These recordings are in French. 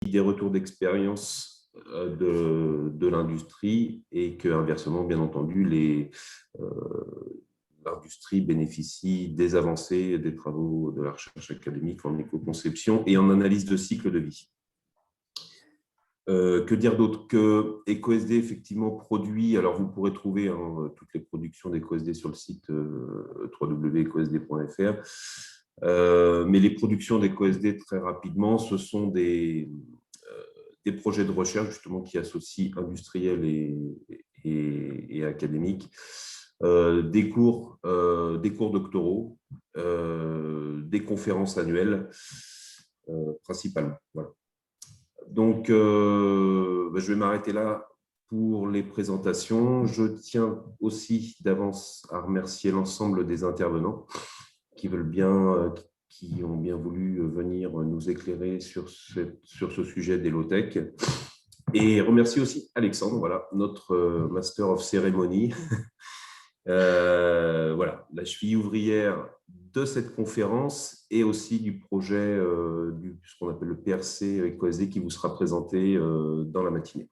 des retours d'expérience de l'industrie et que, inversement, bien entendu, l'industrie bénéficie des avancées des travaux de la recherche académique en éco-conception et en analyse de cycle de vie. Que dire d'autre? Que EcoSD effectivement produit, alors vous pourrez trouver toutes les productions d'EcoSD sur le site www.ecosd.fr, mais les productions d'EcoSD, très rapidement, ce sont des projets de recherche justement qui associent industriels et académiques, des cours doctoraux, des conférences annuelles principalement. Voilà. Donc, je vais m'arrêter là pour les présentations. Je tiens aussi d'avance à remercier l'ensemble des intervenants qui ont bien voulu venir nous éclairer sur ce sujet des low-tech. Et remercier aussi Alexandre, voilà, notre Master of Ceremony, voilà, la cheville ouvrière de cette conférence et aussi du projet, ce qu'on appelle le PRC EcoSD qui vous sera présenté dans la matinée.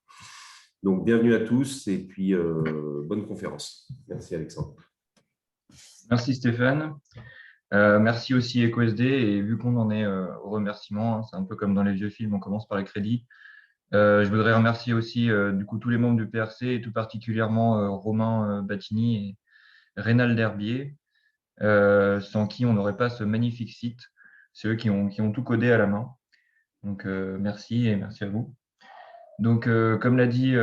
Donc, bienvenue à tous et puis bonne conférence. Merci Alexandre. Merci Stéphane. Merci aussi EcoSD. Et vu qu'on en est au remerciement, c'est un peu comme dans les vieux films, on commence par les crédits. Je voudrais remercier aussi du coup tous les membres du PRC et tout particulièrement Romain Battini et Rénal Herbier, sans qui on n'aurait pas ce magnifique site. C'est eux qui ont tout codé à la main. Donc merci et merci à vous. Donc comme l'a dit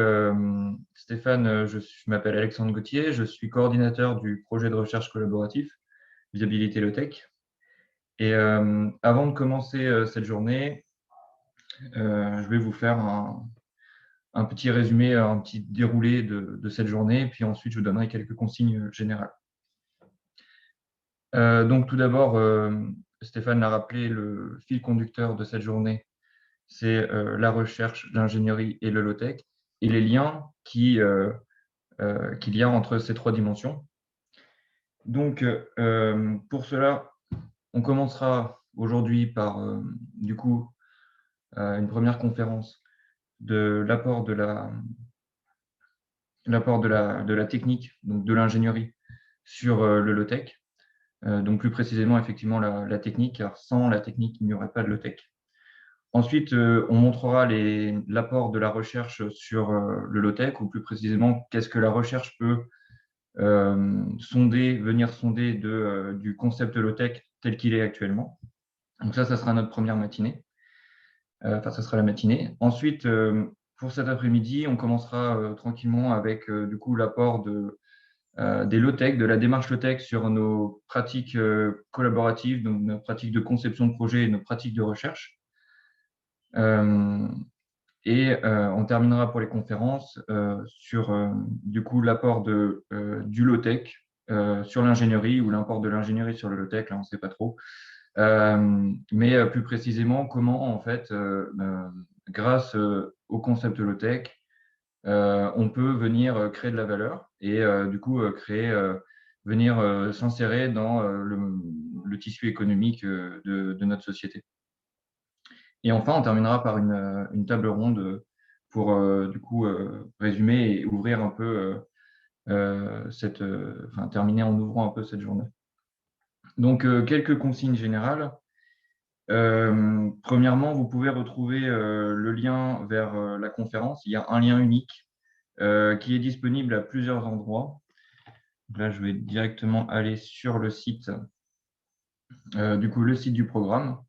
Stéphane, je m'appelle Alexandre Gauthier, je suis coordinateur du projet de recherche collaboratif Viabilité Low-Tech. Et avant de commencer cette journée, je vais vous faire un petit résumé, un petit déroulé de cette journée, puis ensuite je vous donnerai quelques consignes générales. Donc tout d'abord, Stéphane l'a rappelé, le fil conducteur de cette journée, c'est la recherche, l'ingénierie et le low-tech, et les liens qu'il y a entre ces trois dimensions. Donc pour cela, on commencera aujourd'hui par du coup une première conférence de l'apport de la technique, donc de l'ingénierie sur le low-tech. Donc plus précisément, effectivement, la technique, car sans la technique, il n'y aurait pas de low-tech. Ensuite, on montrera l'apport de la recherche sur le low-tech, ou plus précisément, qu'est-ce que la recherche peut venir sonder du concept low-tech tel qu'il est actuellement. Donc ça sera notre première matinée. Ça sera la matinée. Ensuite, pour cet après-midi, on commencera tranquillement avec du coup l'apport des low-tech, de la démarche low-tech sur nos pratiques collaboratives, donc nos pratiques de conception de projet et nos pratiques de recherche. On terminera pour les conférences sur du coup l'apport du low-tech sur l'ingénierie ou l'import de l'ingénierie sur le low-tech, là on ne sait pas trop. Mais plus précisément, comment en fait, grâce au concept low-tech, on peut venir créer de la valeur et du coup venir s'insérer dans le tissu économique de notre société. Et enfin, on terminera par une table ronde pour du coup résumer et ouvrir un peu terminer en ouvrant un peu cette journée. Donc quelques consignes générales. Premièrement, vous pouvez retrouver le lien vers la conférence. Il y a un lien unique qui est disponible à plusieurs endroits. Là, je vais directement aller sur le site, le site du programme.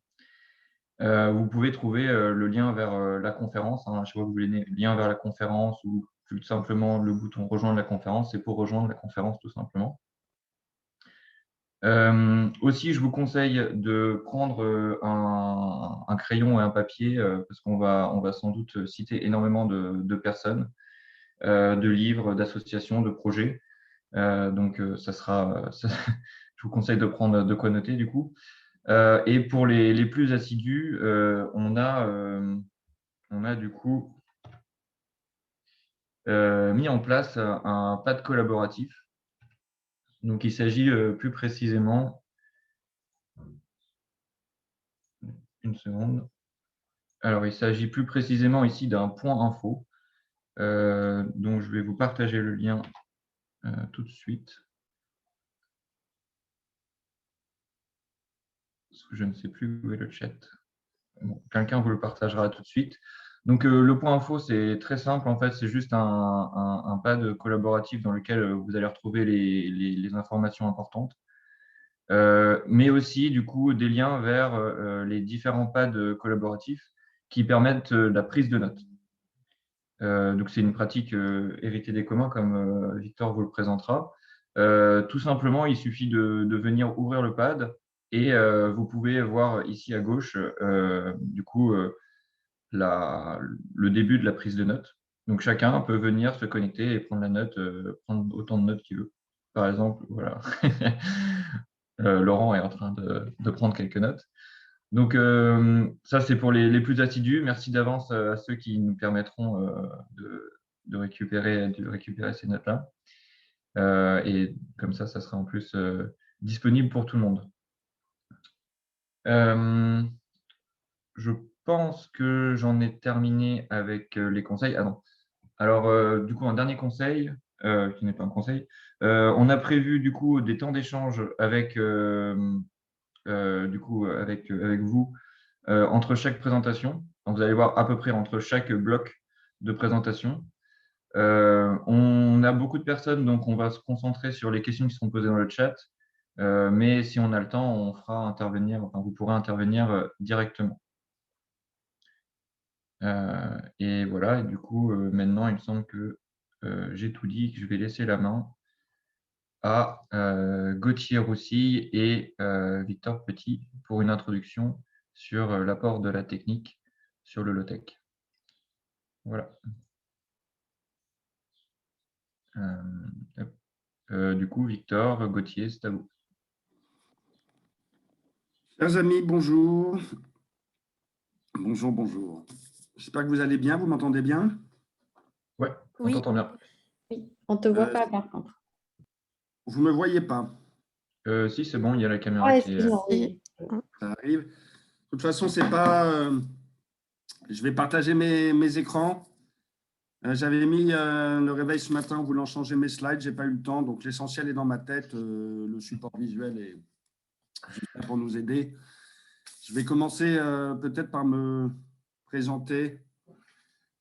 Vous pouvez trouver le lien vers la conférence. Je sais pas, vous voulez le lien vers la conférence ou plus simplement le bouton rejoindre la conférence. C'est pour rejoindre la conférence tout simplement. Aussi, je vous conseille de prendre un crayon et un papier parce qu'on va sans doute citer énormément de personnes, de livres, d'associations, de projets. Donc, je vous conseille de prendre de quoi noter du coup. Et pour les plus assidus, on a du coup mis en place un pad collaboratif. Donc, il s'agit plus précisément, une seconde, Alors, il s'agit plus précisément ici d'un point info. Donc, je vais vous partager le lien tout de suite. Parce que je ne sais plus où est le chat. Bon, quelqu'un vous le partagera tout de suite. Donc, le point info, c'est très simple. En fait, c'est juste un pad collaboratif dans lequel vous allez retrouver les informations importantes. Mais aussi, du coup, des liens vers les différents pads collaboratifs qui permettent la prise de notes. Donc, c'est une pratique héritée des communs, comme Victor vous le présentera. Tout simplement, il suffit de venir ouvrir le pad et vous pouvez voir ici à gauche, du coup, le début de la prise de notes. Donc, chacun peut venir se connecter et prendre la note, prendre autant de notes qu'il veut. Par exemple, voilà. Laurent est en train de prendre quelques notes. Donc, ça, c'est pour les plus assidus. Merci d'avance à ceux qui nous permettront de récupérer ces notes-là. Et comme ça sera en plus disponible pour tout le monde. Je pense que j'en ai terminé avec les conseils. Ah non. Alors, du coup, un dernier conseil, qui n'est pas un conseil. On a prévu, du coup, des temps d'échange avec, avec vous entre chaque présentation. Donc, vous allez voir à peu près entre chaque bloc de présentation. On a beaucoup de personnes, donc on va se concentrer sur les questions qui seront posées dans le chat. Mais si on a le temps, on fera intervenir, enfin, vous pourrez intervenir directement. Et voilà, et du coup, maintenant, il me semble que j'ai tout dit, que je vais laisser la main à Gauthier Roussille et Victor Petit pour une introduction sur l'apport de la technique sur le low-tech. Voilà. Du coup, Victor, Gauthier, c'est à vous. Chers amis, bonjour. Bonjour, bonjour. J'espère que vous allez bien. Vous m'entendez bien? Ouais, on t'entend bien. Oui, on ne te voit pas par contre. Vous ne me voyez pas? Si, c'est bon, il y a la caméra Ah, qui est… excuse-moi, oui. Ça arrive. De toute façon, c'est pas. Je vais partager mes écrans. J'avais mis le réveil ce matin en voulant changer mes slides. Je n'ai pas eu le temps. Donc, l'essentiel est dans ma tête. Le support visuel est juste là pour nous aider. Je vais commencer peut-être par me présenter.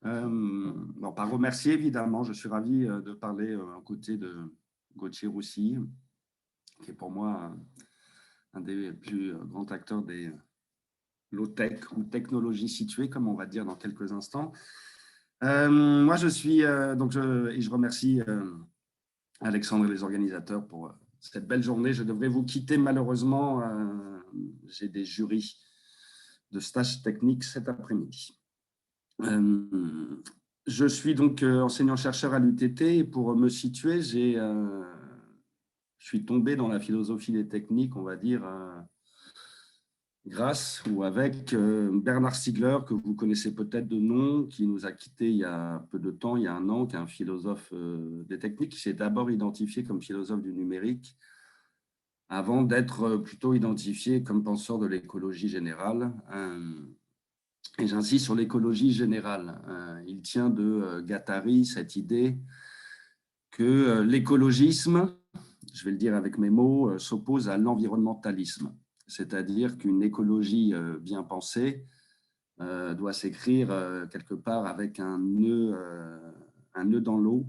Par remercier, évidemment. Je suis ravi de parler aux côtés de Gauthier Roussille, qui est pour moi un des plus grands acteurs des low-tech ou technologies situées, comme on va dire dans quelques instants. Moi, je suis, et je remercie Alexandre et les organisateurs pour cette belle journée. Je devrais vous quitter malheureusement. J'ai des jurys de stage technique cet après-midi. Je suis donc enseignant-chercheur à l'UTT et pour me situer, je suis tombé dans la philosophie des techniques, on va dire, grâce ou avec Bernard Stiegler, que vous connaissez peut-être de nom, qui nous a quittés il y a peu de temps, il y a 1 an, qui est un philosophe des techniques, qui s'est d'abord identifié comme philosophe du numérique, avant d'être plutôt identifié comme penseur de l'écologie générale. Et j'insiste sur l'écologie générale. Il tient de Guattari cette idée que l'écologisme, je vais le dire avec mes mots, s'oppose à l'environnementalisme. C'est-à-dire qu'une écologie bien pensée doit s'écrire quelque part avec un nœud dans l'eau,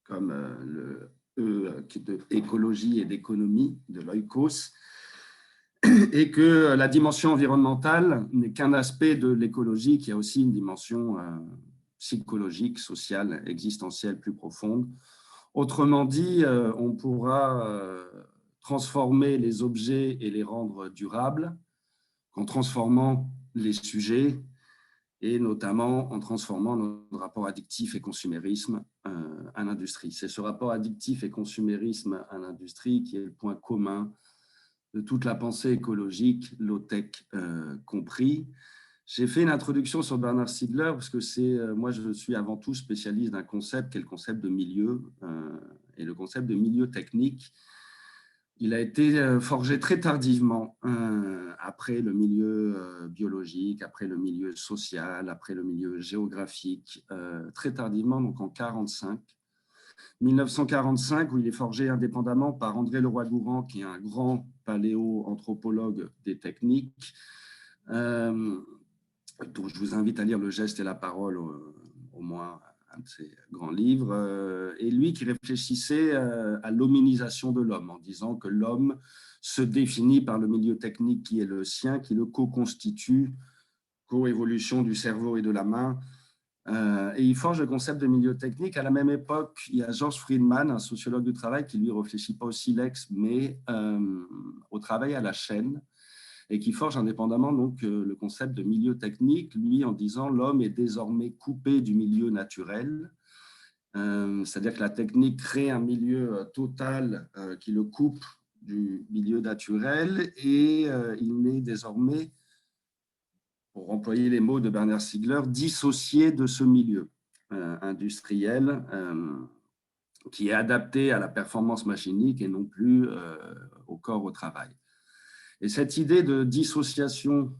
comme le E qui est de écologie et d'économie, de l'oikos, et que la dimension environnementale n'est qu'un aspect de l'écologie, qui a aussi une dimension psychologique, sociale, existentielle plus profonde. Autrement dit, on pourra transformer les objets et les rendre durables en transformant les sujets et notamment en transformant notre rapport addictif et consumérisme à l'industrie. C'est ce rapport addictif et consumérisme à l'industrie qui est le point commun de toute la pensée écologique, low-tech compris. J'ai fait une introduction sur Bernard Stiegler parce que moi, je suis avant tout spécialiste d'un concept qui est le concept de milieu et le concept de milieu technique. Il a été forgé très tardivement, après le milieu biologique, après le milieu social, après le milieu géographique, très tardivement, donc en 1945, où il est forgé indépendamment par André Leroi-Gourhan, qui est un grand paléo-anthropologue des techniques, dont je vous invite à lire Le geste et la parole, au moins un de ses grands livres, et lui qui réfléchissait à l'hominisation de l'homme, en disant que l'homme se définit par le milieu technique qui est le sien, qui le co-constitue, co-évolution du cerveau et de la main. Et il forge le concept de milieu technique. À la même époque, il y a George Friedman, un sociologue du travail, qui lui réfléchit pas au silex, mais au travail à la chaîne, et qui forge indépendamment donc le concept de milieu technique, lui en disant l'homme est désormais coupé du milieu naturel, c'est-à-dire que la technique crée un milieu total qui le coupe du milieu naturel, et il n'est désormais, pour employer les mots de Bernard Stiegler, dissocié de ce milieu industriel qui est adapté à la performance machinique et non plus au corps au travail. Et cette idée de dissociation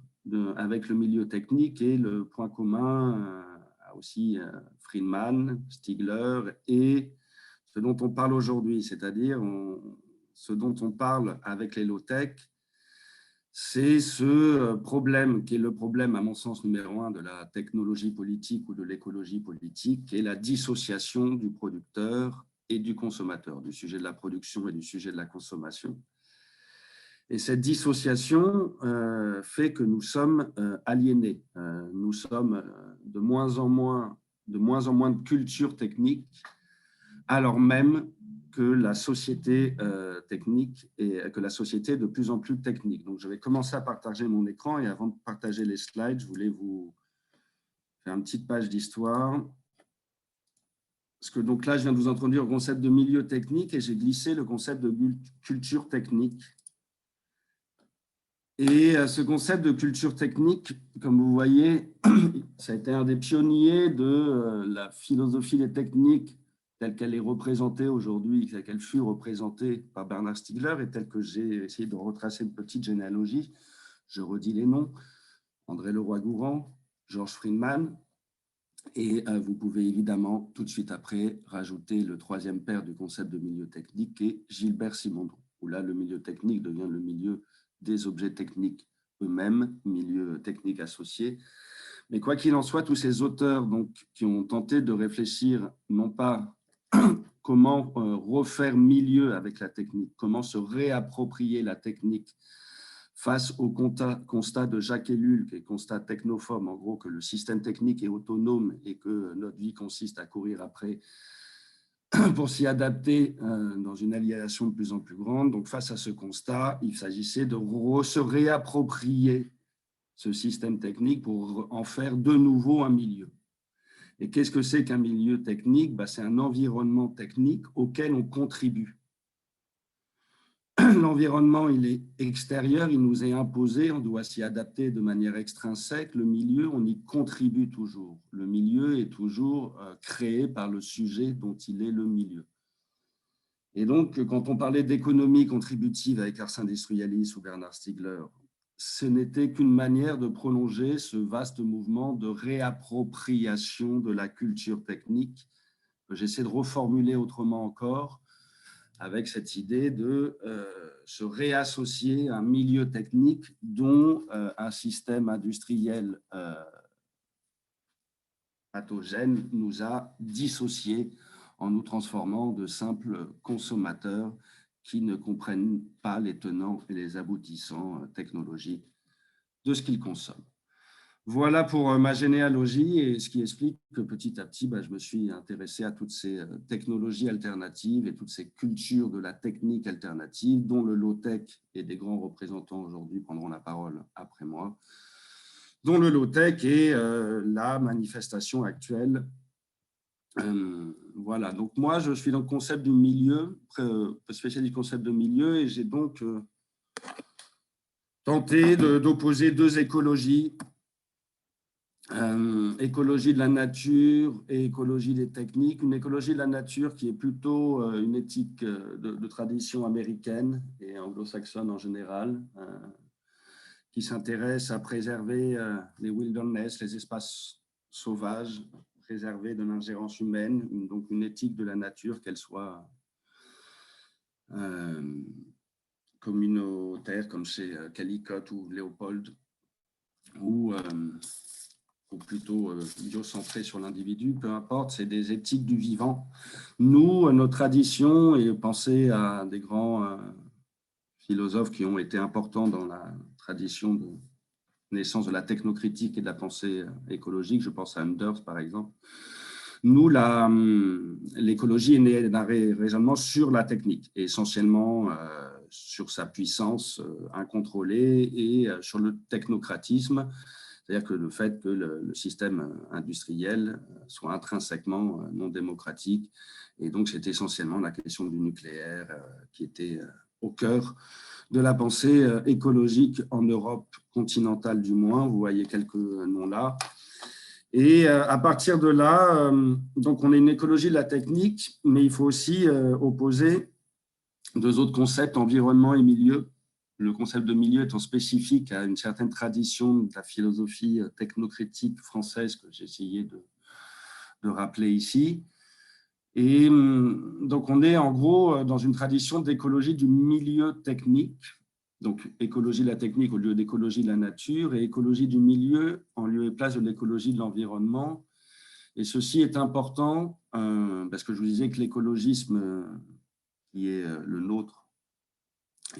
avec le milieu technique est le point commun à aussi Friedman, Stiegler et ce dont on parle aujourd'hui, c'est-à-dire ce dont on parle avec les low-tech, c'est ce problème qui est le problème, à mon sens, numéro 1 de la technologie politique ou de l'écologie politique, qui est la dissociation du producteur et du consommateur, du sujet de la production et du sujet de la consommation. Et cette dissociation fait que nous sommes aliénés. Nous sommes de moins en moins de culture technique, alors même que la société technique et que la société est de plus en plus technique. Donc, je vais commencer à partager mon écran, et avant de partager les slides, je voulais vous faire une petite page d'histoire. Parce que donc là, je viens de vous introduire le concept de milieu technique et j'ai glissé le concept de culture technique. Et ce concept de culture technique, comme vous voyez, ça a été un des pionniers de la philosophie des techniques telle qu'elle est représentée aujourd'hui, telle qu'elle fut représentée par Bernard Stiegler et telle que j'ai essayé de retracer une petite généalogie. Je redis les noms: André Leroi-Gourhan, George Friedman, et vous pouvez évidemment tout de suite après rajouter le troisième père du concept de milieu technique, qui est Gilbert Simondon, où là le milieu technique devient le milieu des objets techniques eux-mêmes, milieu technique associé. Mais quoi qu'il en soit, tous ces auteurs donc, qui ont tenté de réfléchir non pas comment refaire milieu avec la technique, comment se réapproprier la technique face au constat de Jacques Ellul, qui est constat technophobe, en gros que le système technique est autonome et que notre vie consiste à courir après pour s'y adapter dans une aliénation de plus en plus grande. Donc face à ce constat, il s'agissait de se réapproprier ce système technique pour en faire de nouveau un milieu. Et qu'est-ce que c'est qu'un milieu technique? C'est un environnement technique auquel on contribue. L'environnement, il est extérieur, il nous est imposé, on doit s'y adapter de manière extrinsèque. Le milieu, on y contribue toujours. Le milieu est toujours créé par le sujet dont il est le milieu. Et donc, quand on parlait d'économie contributive avec Ars Industrialis ou Bernard Stiegler, ce n'était qu'une manière de prolonger ce vaste mouvement de réappropriation de la culture technique, que j'essaie de reformuler autrement encore, avec cette idée de se réassocier à un milieu technique dont un système industriel pathogène nous a dissociés en nous transformant de simples consommateurs qui ne comprennent pas les tenants et les aboutissants technologiques de ce qu'ils consomment. Voilà pour ma généalogie, et ce qui explique que petit à petit, je me suis intéressé à toutes ces technologies alternatives et toutes ces cultures de la technique alternative, dont le low-tech, et des grands représentants aujourd'hui prendront la parole après moi, dont le low-tech est la manifestation actuelle. Voilà, donc moi je suis dans le concept du milieu, spécialiste du concept de milieu, et j'ai donc tenté d'opposer deux écologies écologie de la nature et écologie des techniques. Une écologie de la nature qui est plutôt une éthique de tradition américaine et anglo-saxonne en général, qui s'intéresse à préserver les wilderness, les espaces sauvages, préservés de l'ingérence humaine, donc une éthique de la nature, qu'elle soit communautaire, comme chez Caldicott ou Léopold, ou plutôt biocentré sur l'individu, peu importe, c'est des éthiques du vivant. Nous, nos traditions, et pensez à des grands philosophes qui ont été importants dans la tradition de naissance de la technocritique et de la pensée écologique, je pense à Anders par exemple. Nous, l'écologie est née d'un raisonnement sur la technique, et essentiellement sur sa puissance incontrôlée et sur le technocratisme, c'est-à-dire que le fait que le système industriel soit intrinsèquement non démocratique. Et donc, c'est essentiellement la question du nucléaire qui était au cœur de la pensée écologique en Europe continentale du moins. Vous voyez quelques noms là. Et à partir de là, donc on a une écologie de la technique, mais il faut aussi opposer deux autres concepts, environnement et milieu. Le concept de milieu étant spécifique à une certaine tradition de la philosophie technocritique française que j'ai essayé de rappeler ici. Et donc, on est en gros dans une tradition d'écologie du milieu technique, donc écologie de la technique au lieu d'écologie de la nature, et écologie du milieu en lieu et place de l'écologie de l'environnement. Et ceci est important parce que je vous disais que l'écologisme qui est le nôtre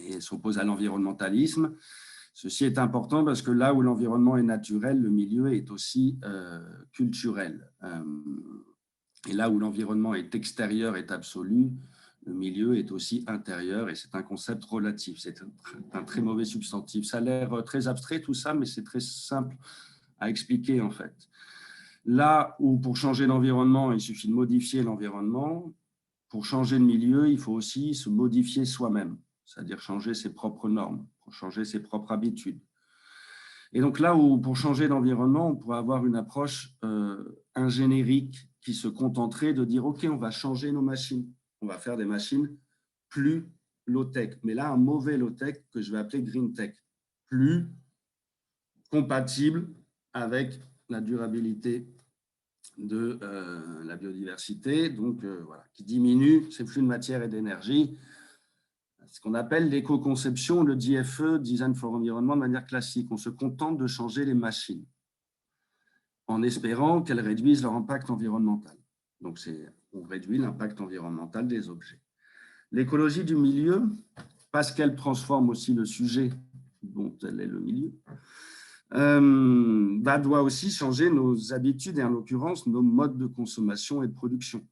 et s'oppose à l'environnementalisme. Ceci est important parce que là où l'environnement est naturel, le milieu est aussi culturel. Et là où l'environnement est extérieur, est absolu, le milieu est aussi intérieur, et c'est un concept relatif. C'est un très mauvais substantif. Ça a l'air très abstrait tout ça, mais c'est très simple à expliquer en fait. Là où pour changer l'environnement, il suffit de modifier l'environnement, pour changer le milieu, il faut aussi se modifier soi-même, c'est-à-dire changer ses propres normes, pour changer ses propres habitudes. Et donc là où, pour changer l'environnement, on pourrait avoir une approche ingénierique qui se contenterait de dire « Ok, on va changer nos machines, on va faire des machines plus low-tech ». Mais là, un mauvais low-tech que je vais appeler green-tech, plus compatible avec la durabilité de la biodiversité, donc voilà, qui diminue ces flux de matière et d'énergie. Ce qu'on appelle l'éco-conception, le DFE, Design for Environment, de manière classique. On se contente de changer les machines en espérant qu'elles réduisent leur impact environnemental. Donc, on réduit l'impact environnemental des objets. L'écologie du milieu, parce qu'elle transforme aussi le sujet dont elle est le milieu, doit aussi changer nos habitudes et en l'occurrence nos modes de consommation et de production.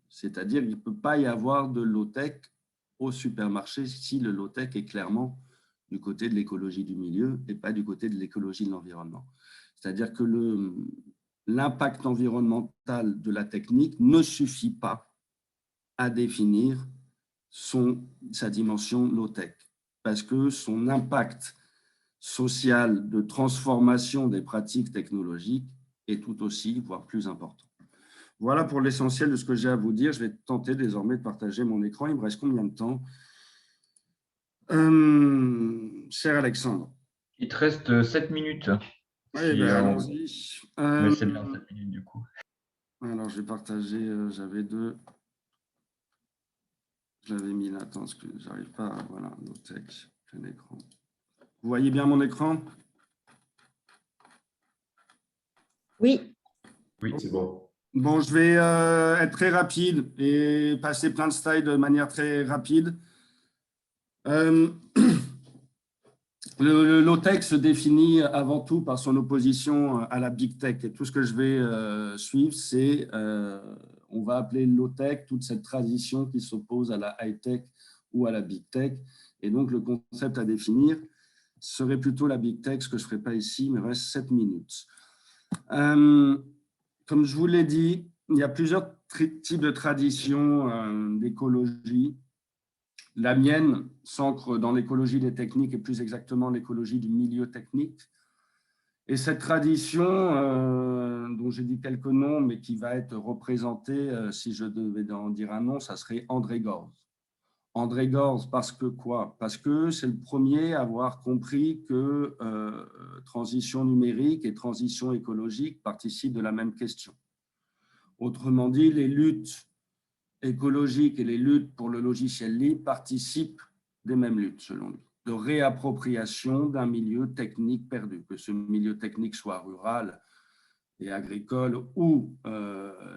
C'est-à-dire qu'il ne peut pas y avoir de low-tech au supermarché si le low-tech est clairement du côté de l'écologie du milieu et pas du côté de l'écologie de l'environnement. C'est-à-dire que l'impact environnemental de la technique ne suffit pas à définir sa dimension low-tech, parce que son impact social de transformation des pratiques technologiques est tout aussi, voire plus important. Voilà pour l'essentiel de ce que j'ai à vous dire. Je vais tenter désormais de partager mon écran. Il me reste combien de temps, cher Alexandre? Il te reste 7 minutes. Oui, allons-y. Mais c'est bien 7 minutes du coup. Alors, je vais partager, j'avais deux. Je l'avais mis là, attends, parce que je n'arrive pas à… Voilà, low-tech, plein écran. Vous voyez bien mon écran? Oui. Oui, c'est bon. Bon, je vais être très rapide et passer plein de slides de manière très rapide. Le low-tech se définit avant tout par son opposition à la big tech. Et tout ce que je vais suivre, c'est, on va appeler low-tech toute cette transition qui s'oppose à la high-tech ou à la big tech. Et donc, le concept à définir serait plutôt la big tech, ce que je ne ferai pas ici, mais il reste 7 minutes. Comme je vous l'ai dit, il y a plusieurs types de traditions d'écologie. La mienne s'ancre dans l'écologie des techniques et plus exactement l'écologie du milieu technique. Et cette tradition, dont j'ai dit quelques noms, mais qui va être représentée, si je devais en dire un nom, ça serait André Gorz. André Gorz, parce que quoi? Parce que c'est le premier à avoir compris que transition numérique et transition écologique participent de la même question. Autrement dit, les luttes écologiques et les luttes pour le logiciel libre participent des mêmes luttes, selon lui, de réappropriation d'un milieu technique perdu, que ce milieu technique soit rural et agricole ou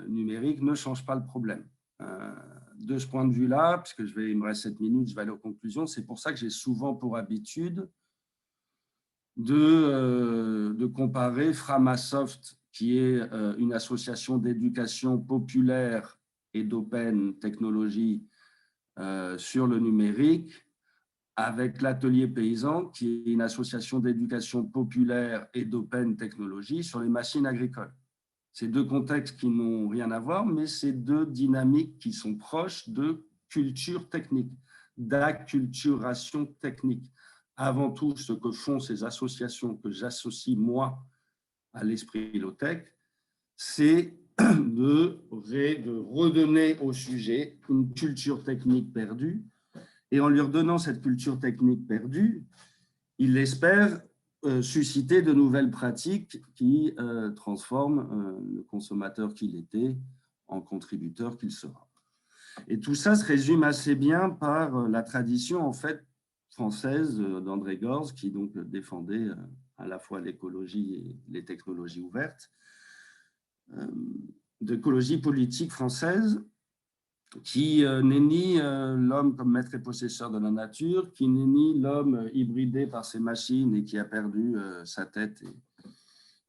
numérique, ne change pas le problème. De ce point de vue-là, puisque il me reste 7 minutes, je vais aller aux conclusions, c'est pour ça que j'ai souvent pour habitude de comparer Framasoft, qui est une association d'éducation populaire et d'open technologie sur le numérique, avec l'Atelier Paysan, qui est une association d'éducation populaire et d'open technologie sur les machines agricoles. C'est deux contextes qui n'ont rien à voir, mais c'est deux dynamiques qui sont proches de culture technique, d'acculturation technique. Avant tout, ce que font ces associations que j'associe, moi, à l'esprit low-tech, c'est de redonner au sujet une culture technique perdue. Et en lui redonnant cette culture technique perdue, il espère susciter de nouvelles pratiques qui transforment le consommateur qu'il était en contributeur qu'il sera. Et tout ça se résume assez bien par la tradition en fait française d'André Gorz, qui donc défendait à la fois l'écologie et les technologies ouvertes, d'écologie politique française, qui n'est ni l'homme comme maître et possesseur de la nature, qui n'est ni l'homme hybridé par ses machines et qui a perdu sa tête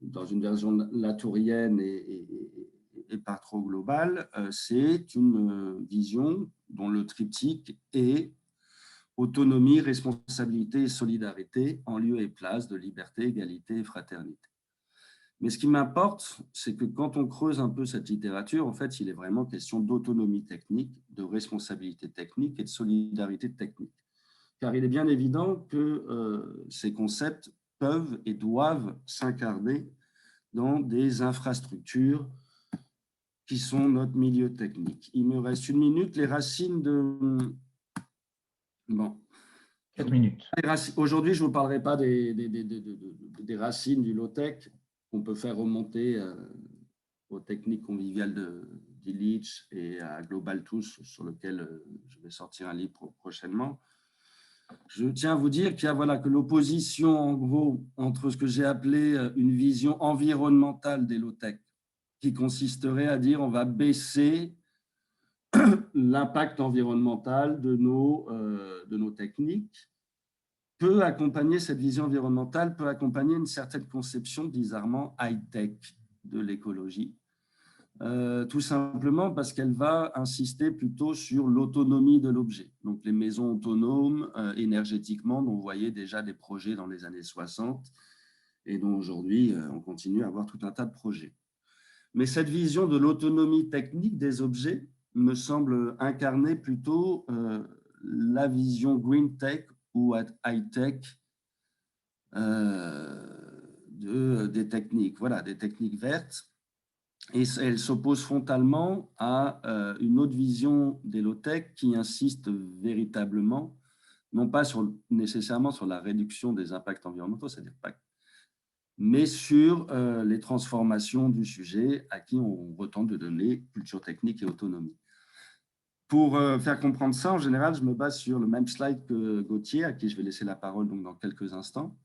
dans une version latourienne et pas trop globale. C'est une vision dont le triptyque est autonomie, responsabilité et solidarité en lieu et place de liberté, égalité et fraternité. Mais ce qui m'importe, c'est que quand on creuse un peu cette littérature, en fait, il est vraiment question d'autonomie technique, de responsabilité technique et de solidarité technique. Car il est bien évident que ces concepts peuvent et doivent s'incarner dans des infrastructures qui sont notre milieu technique. Il me reste 1 minute. Les racines de... Bon. 4 minutes. Aujourd'hui, je ne vous parlerai pas des racines du low-tech qu'on peut faire remonter aux techniques conviviales d'Illich et à Global Tools, sur lequel je vais sortir un livre prochainement. Je tiens à vous dire qu'il y a que l'opposition, en gros, entre ce que j'ai appelé une vision environnementale des low-tech, qui consisterait à dire on va baisser l'impact environnemental de nos techniques, peut accompagner cette vision environnementale, peut accompagner une certaine conception bizarrement high-tech de l'écologie, tout simplement parce qu'elle va insister plutôt sur l'autonomie de l'objet. Donc les maisons autonomes énergétiquement, dont vous voyez déjà des projets dans les années 60 et dont aujourd'hui on continue à avoir tout un tas de projets. Mais cette vision de l'autonomie technique des objets me semble incarner plutôt la vision green tech ou high-tech des techniques, des techniques vertes. Et elle s'oppose frontalement à une autre vision des low-tech qui insiste véritablement, non pas nécessairement sur la réduction des impacts environnementaux, c'est-à-dire pas, mais sur les transformations du sujet à qui on retente de donner culture technique et autonomie. Pour faire comprendre ça, en général, je me base sur le même slide que Gauthier, à qui je vais laisser la parole donc, dans quelques instants.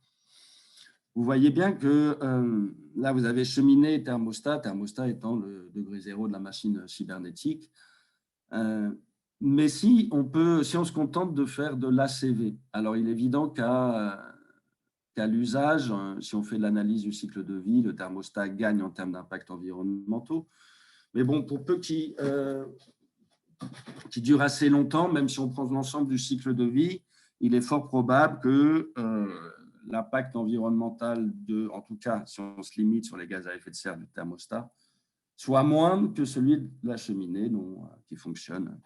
Vous voyez bien que là, vous avez cheminé thermostat étant le degré zéro de la machine cybernétique. Mais si on se contente de faire de l'ACV, alors il est évident qu'à l'usage, si on fait de l'analyse du cycle de vie, le thermostat gagne en termes d'impact environnementaux. Mais bon, pour peu qui dure assez longtemps, même si on prend l'ensemble du cycle de vie, il est fort probable que l'impact environnemental, en tout cas si on se limite sur les gaz à effet de serre du thermostat, soit moindre que celui de la cheminée qui fonctionne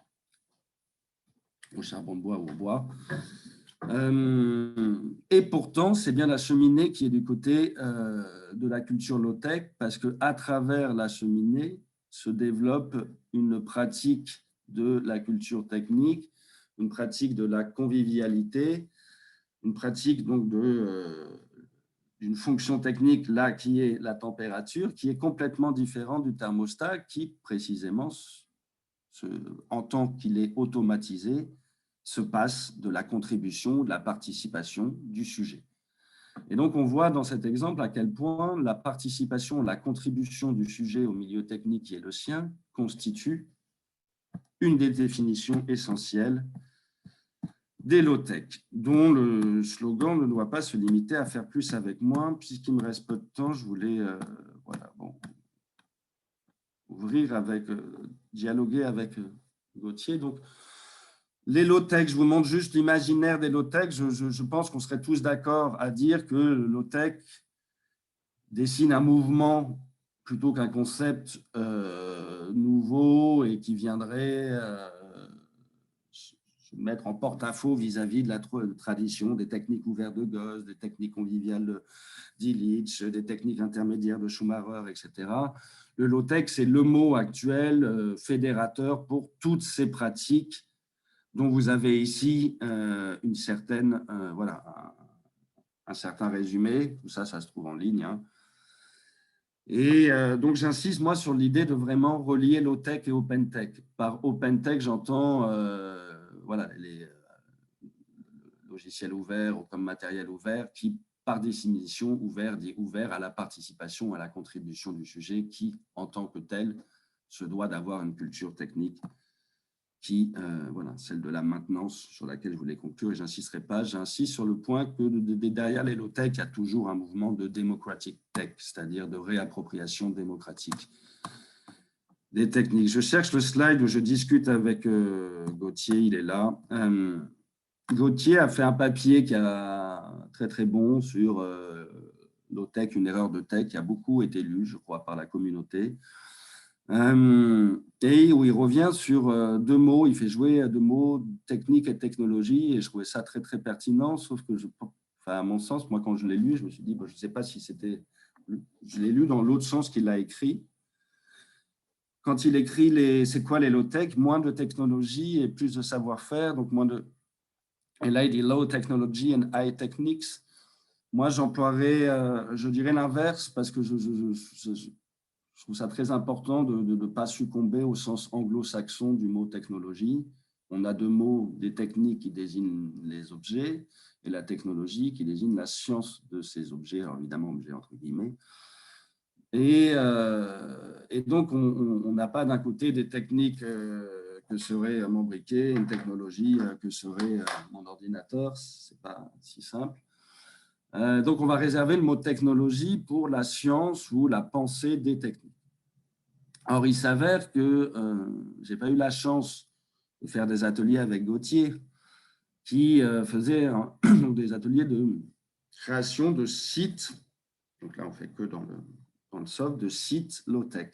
au charbon de bois ou au bois. Et pourtant, c'est bien la cheminée qui est du côté de la culture low-tech, parce qu'à travers la cheminée se développe une pratique de la culture technique, une pratique de la convivialité, une pratique donc d'une fonction technique là qui est la température, qui est complètement différente du thermostat qui précisément, en tant qu'il est automatisé, se passe de la contribution, de la participation du sujet. Et donc, on voit dans cet exemple à quel point la participation, la contribution du sujet au milieu technique qui est le sien constitue une des définitions essentielles des low-tech, dont le slogan ne doit pas se limiter à faire plus avec moins. Puisqu'il me reste peu de temps, je voulais dialoguer avec Gauthier. Donc, les low-tech, je vous montre juste l'imaginaire des low-tech. Je pense qu'on serait tous d'accord à dire que le low-tech dessine un mouvement plutôt qu'un concept nouveau et qui viendrait se mettre en porte-à-faux vis-à-vis de la tradition des techniques ouvertes de Gauss, des techniques conviviales d'Illich, des techniques intermédiaires de Schumacher, etc. Le low-tech, c'est le mot actuel fédérateur pour toutes ces pratiques dont vous avez ici un certain résumé. Tout ça, ça se trouve en ligne. Hein. Et donc, j'insiste, moi, sur l'idée de vraiment relier low-tech et open-tech. Par open-tech, j'entends les logiciels ouverts ou comme matériel ouvert qui, par définition, dit ouvert à la participation, à la contribution du sujet qui, en tant que tel, se doit d'avoir une culture technique qui, celle de la maintenance sur laquelle je voulais conclure et je n'insisterai pas. J'insiste sur le point que derrière les low-tech, il y a toujours un mouvement de democratic tech, c'est-à-dire de réappropriation démocratique des techniques. Je cherche le slide où je discute avec Gauthier, il est là. Gauthier a fait un papier qui a très très bon sur low-tech, une erreur de tech qui a beaucoup été lu, je crois, par la communauté. Et où il revient sur deux mots, il fait jouer deux mots, technique et technologie, et je trouvais ça très très pertinent, sauf que, à mon sens, moi quand je l'ai lu, je me suis dit, je ne sais pas si c'était, je l'ai lu dans l'autre sens qu'il l'a écrit. Quand il écrit c'est quoi les low-tech, moins de technologie et plus de savoir-faire, donc moins de, et là il dit low technology and high techniques. Moi j'emploierais, je dirais l'inverse, parce que je trouve ça très important de ne pas succomber au sens anglo-saxon du mot technologie. On a deux mots, des techniques qui désignent les objets et la technologie qui désigne la science de ces objets, alors évidemment objets entre guillemets. Et donc, on n'a pas d'un côté des techniques que serait mon briquet, une technologie que serait mon ordinateur, ce n'est pas si simple. Donc, on va réserver le mot technologie pour la science ou la pensée des techniques. Or, il s'avère que je n'ai pas eu la chance de faire des ateliers avec Gauthier, qui faisait des ateliers de création de sites. Donc là, on ne fait que dans le soft, de sites low-tech.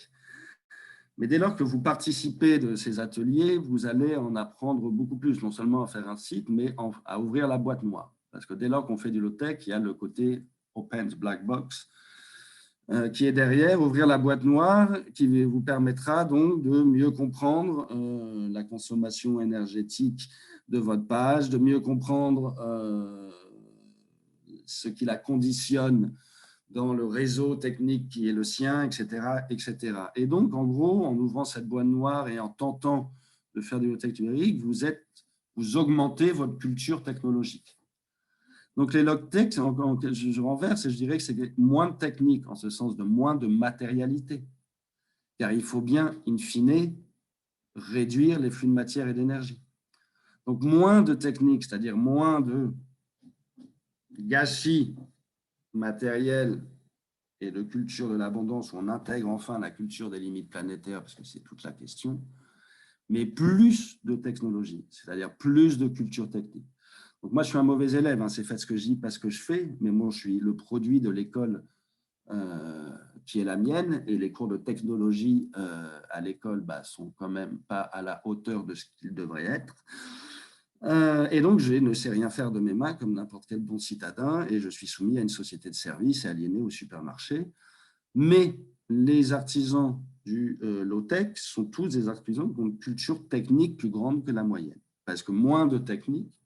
Mais dès lors que vous participez de ces ateliers, vous allez en apprendre beaucoup plus, non seulement à faire un site, mais à ouvrir la boîte noire. Parce que dès lors qu'on fait du low-tech, il y a le côté open black box qui est derrière, ouvrir la boîte noire, qui vous permettra donc de mieux comprendre la consommation énergétique de votre page, de mieux comprendre ce qui la conditionne dans le réseau technique qui est le sien, etc., etc. Et donc, en gros, en ouvrant cette boîte noire et en tentant de faire du low-tech numérique, vous augmentez votre culture technologique. Donc, les low-tech, je renverse et je dirais que c'est moins de technique, en ce sens de moins de matérialité. Car il faut bien, in fine, réduire les flux de matière et d'énergie. Donc, moins de technique, c'est-à-dire moins de gâchis matériel et de culture de l'abondance, où on intègre enfin la culture des limites planétaires, parce que c'est toute la question, mais plus de technologie, c'est-à-dire plus de culture technique. Donc moi, je suis un mauvais élève, hein, c'est fait ce que je dis, pas ce que je fais, mais moi, je suis le produit de l'école qui est la mienne, et les cours de technologie à l'école sont quand même pas à la hauteur de ce qu'ils devraient être. Et donc, je ne sais rien faire de mes mains comme n'importe quel bon citadin et je suis soumis à une société de services et aliéné au supermarché. Mais les artisans du low-tech sont tous des artisans qui ont une culture technique plus grande que la moyenne. Parce que moins de technique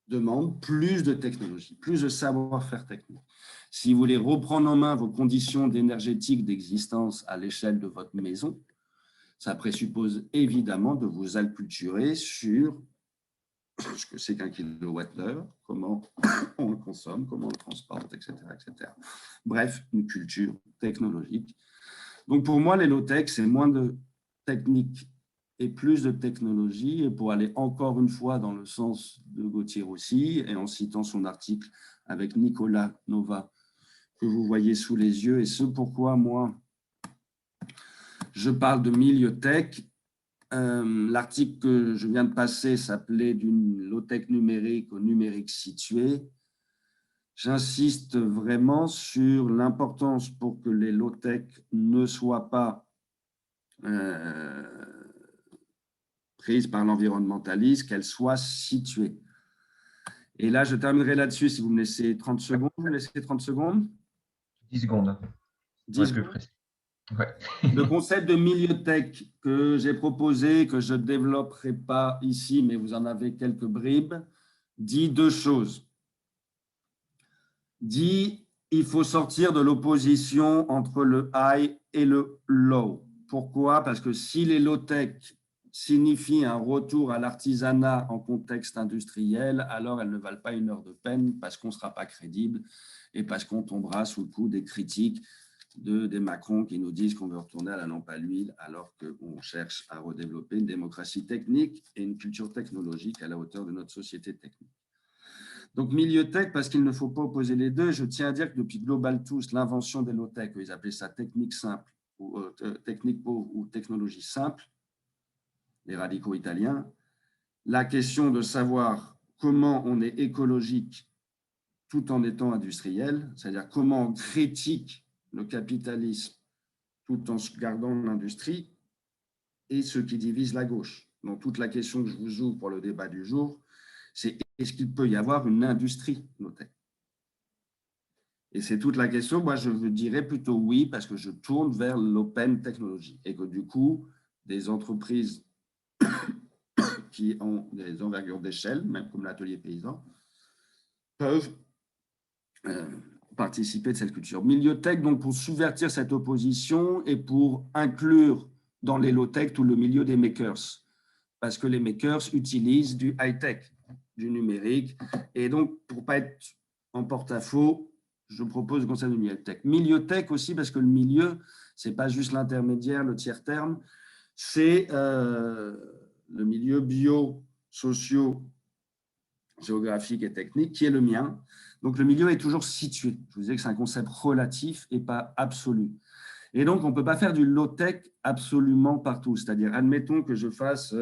demande plus de technologie, plus de savoir-faire technique. Si vous voulez reprendre en main vos conditions énergétiques d'existence à l'échelle de votre maison, ça présuppose évidemment de vous acculturer sur ce que c'est qu'un kilowattheure, comment on le consomme, comment on le transporte, etc., etc. Bref, une culture technologique. Donc pour moi, les low-tech, c'est moins de technique et plus de technologie. Et pour aller encore une fois dans le sens de Gauthier Roussy, et en citant son article avec Nicolas Nova, que vous voyez sous les yeux, et ce pourquoi moi, je parle de milieu tech. L'article que je viens de passer s'appelait d'une low-tech numérique au numérique situé. J'insiste vraiment sur l'importance pour que les low-tech ne soient pas prises par l'environnementalisme, qu'elles soient situées. Et là, je terminerai là-dessus si vous me laissez 30 secondes. Vous me laissez 30 secondes 10 secondes. 10 secondes. secondes. Ouais. Le concept de milieu tech que j'ai proposé, que je ne développerai pas ici, mais vous en avez quelques bribes, dit deux choses. Dit, il faut sortir de l'opposition entre le high et le low. Pourquoi? Parce que si les low-tech signifient un retour à l'artisanat en contexte industriel, alors elles ne valent pas une heure de peine parce qu'on ne sera pas crédible et parce qu'on tombera sous le coup des critiques des Macron qui nous disent qu'on veut retourner à la lampe à l'huile alors qu'on cherche à redévelopper une démocratie technique et une culture technologique à la hauteur de notre société technique. Donc, milieu tech, parce qu'il ne faut pas opposer les deux. Je tiens à dire que depuis Global Tools, l'invention des low-tech, ils appelaient ça technique simple, ou technique pauvre ou technologie simple, les radicaux italiens, la question de savoir comment on est écologique tout en étant industriel, c'est-à-dire comment on critique le capitalisme tout en gardant l'industrie, et ce qui divise la gauche. Donc, toute la question que je vous ouvre pour le débat du jour, c'est est-ce qu'il peut y avoir une industrie low-tech? Et c'est toute la question. Moi, je dirais plutôt oui, parce que je tourne vers l'open technology et que du coup, des entreprises qui ont des envergures d'échelle, même comme l'atelier paysan, peuvent participer de cette culture. Milieu tech, donc pour subvertir cette opposition et pour inclure dans les low-tech tout le milieu des makers, parce que les makers utilisent du high-tech, du numérique, et donc pour ne pas être en porte-à-faux, je propose le concept de milieu tech. Milieu tech aussi, parce que le milieu, ce n'est pas juste l'intermédiaire, le tiers terme, c'est le milieu bio, socio, géographique et technique, qui est le mien. Donc, le milieu est toujours situé. Je vous disais que c'est un concept relatif et pas absolu. Et donc, on ne peut pas faire du low-tech absolument partout. C'est-à-dire, admettons que je fasse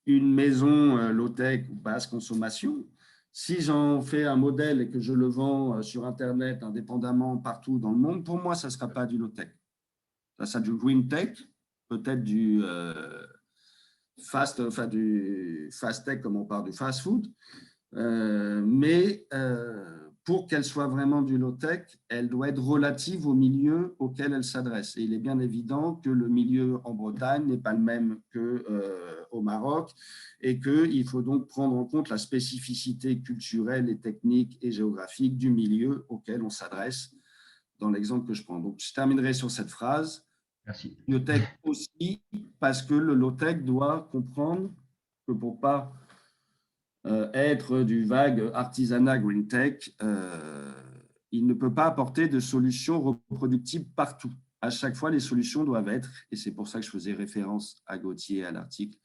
une maison low-tech ou basse consommation. Si j'en fais un modèle et que je le vends sur Internet indépendamment partout dans le monde, pour moi, ça ne sera pas du low-tech. Ça sera du green tech, peut-être du du fast tech, comme on parle du fast food. Mais pour qu'elle soit vraiment du low-tech, elle doit être relative au milieu auquel elle s'adresse. Et il est bien évident que le milieu en Bretagne n'est pas le même qu'au Maroc et qu'il faut donc prendre en compte la spécificité culturelle et technique et géographique du milieu auquel on s'adresse dans l'exemple que je prends. Donc, je terminerai sur cette phrase. Merci. Low-tech aussi, parce que le low-tech doit comprendre que pour ne pas être du vague artisanat green tech, il ne peut pas apporter de solutions reproductibles partout. À chaque fois, les solutions doivent être, et c'est pour ça que je faisais référence à Gauthier et à l'article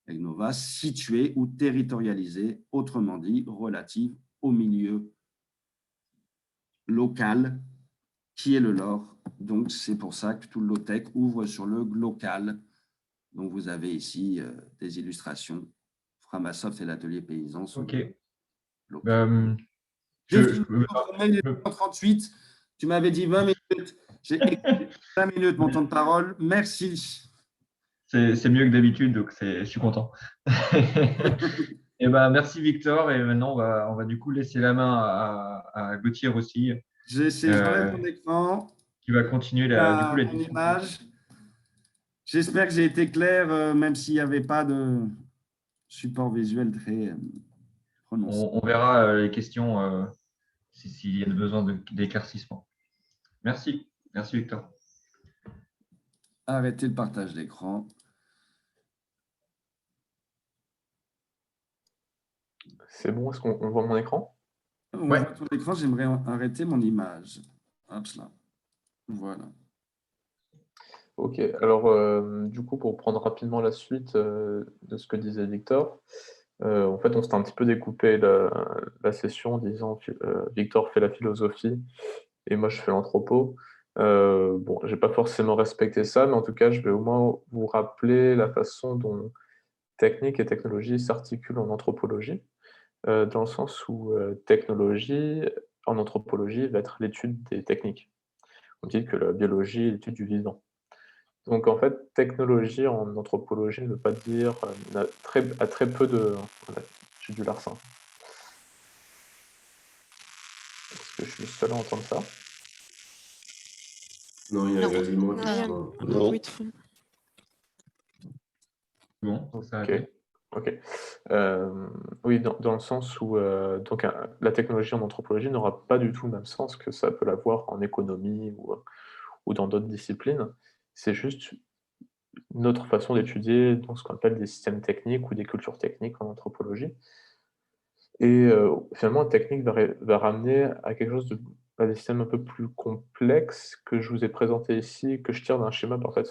avec Nova, situées ou territorialisées, autrement dit, relatives au milieu local qui est le leur. Donc, c'est pour ça que tout le low-tech ouvre sur le local. Donc, vous avez ici des illustrations. Framasoft et l'atelier paysan sont OK. J'ai fini en 38. Tu m'avais dit 20 minutes. J'ai écouté 20 minutes mon temps de parole. Merci. C'est mieux que d'habitude, donc je suis content. Et ben, merci Victor. Et maintenant, on va du coup laisser la main à Gauthier aussi, J'enlève euh, mon écran, qui va continuer du coup mon l'édition. image. J'espère que j'ai été clair, même s'il n'y avait pas de support visuel très prononcé. On verra les questions s'il y a besoin d'éclaircissement. Merci. Merci Victor. Arrêtez le partage d'écran. C'est bon, est-ce qu'on voit mon écran? On Ouais. voit ton écran, j'aimerais arrêter mon image. Hop là. Voilà. Ok, alors du coup, pour prendre rapidement la suite de ce que disait Victor, en fait, on s'est un petit peu découpé la session en disant Victor fait la philosophie et moi je fais l'anthropo. Bon, j'ai pas forcément respecté ça, mais en tout cas, je vais au moins vous rappeler la façon dont technique et technologie s'articulent en anthropologie, dans le sens où technologie en anthropologie va être l'étude des techniques. On dit que la biologie est l'étude du vivant. Donc en fait, technologie en anthropologie ne veut pas dire à très peu de. Voilà, j'ai du larcin. Est-ce que je suis le seul à entendre ça? Non, il y a quasiment Non. non. Oui, de fond. Bon, ça Ok. Ok. Oui, dans le sens où donc, la technologie en anthropologie n'aura pas du tout le même sens que ça peut l'avoir en économie ou dans d'autres disciplines. C'est juste une autre façon d'étudier dans ce qu'on appelle des systèmes techniques ou des cultures techniques en anthropologie. Et finalement, la technique va ramener à quelque chose à des systèmes un peu plus complexes que je vous ai présenté ici, que je tire d'un schéma. En fait,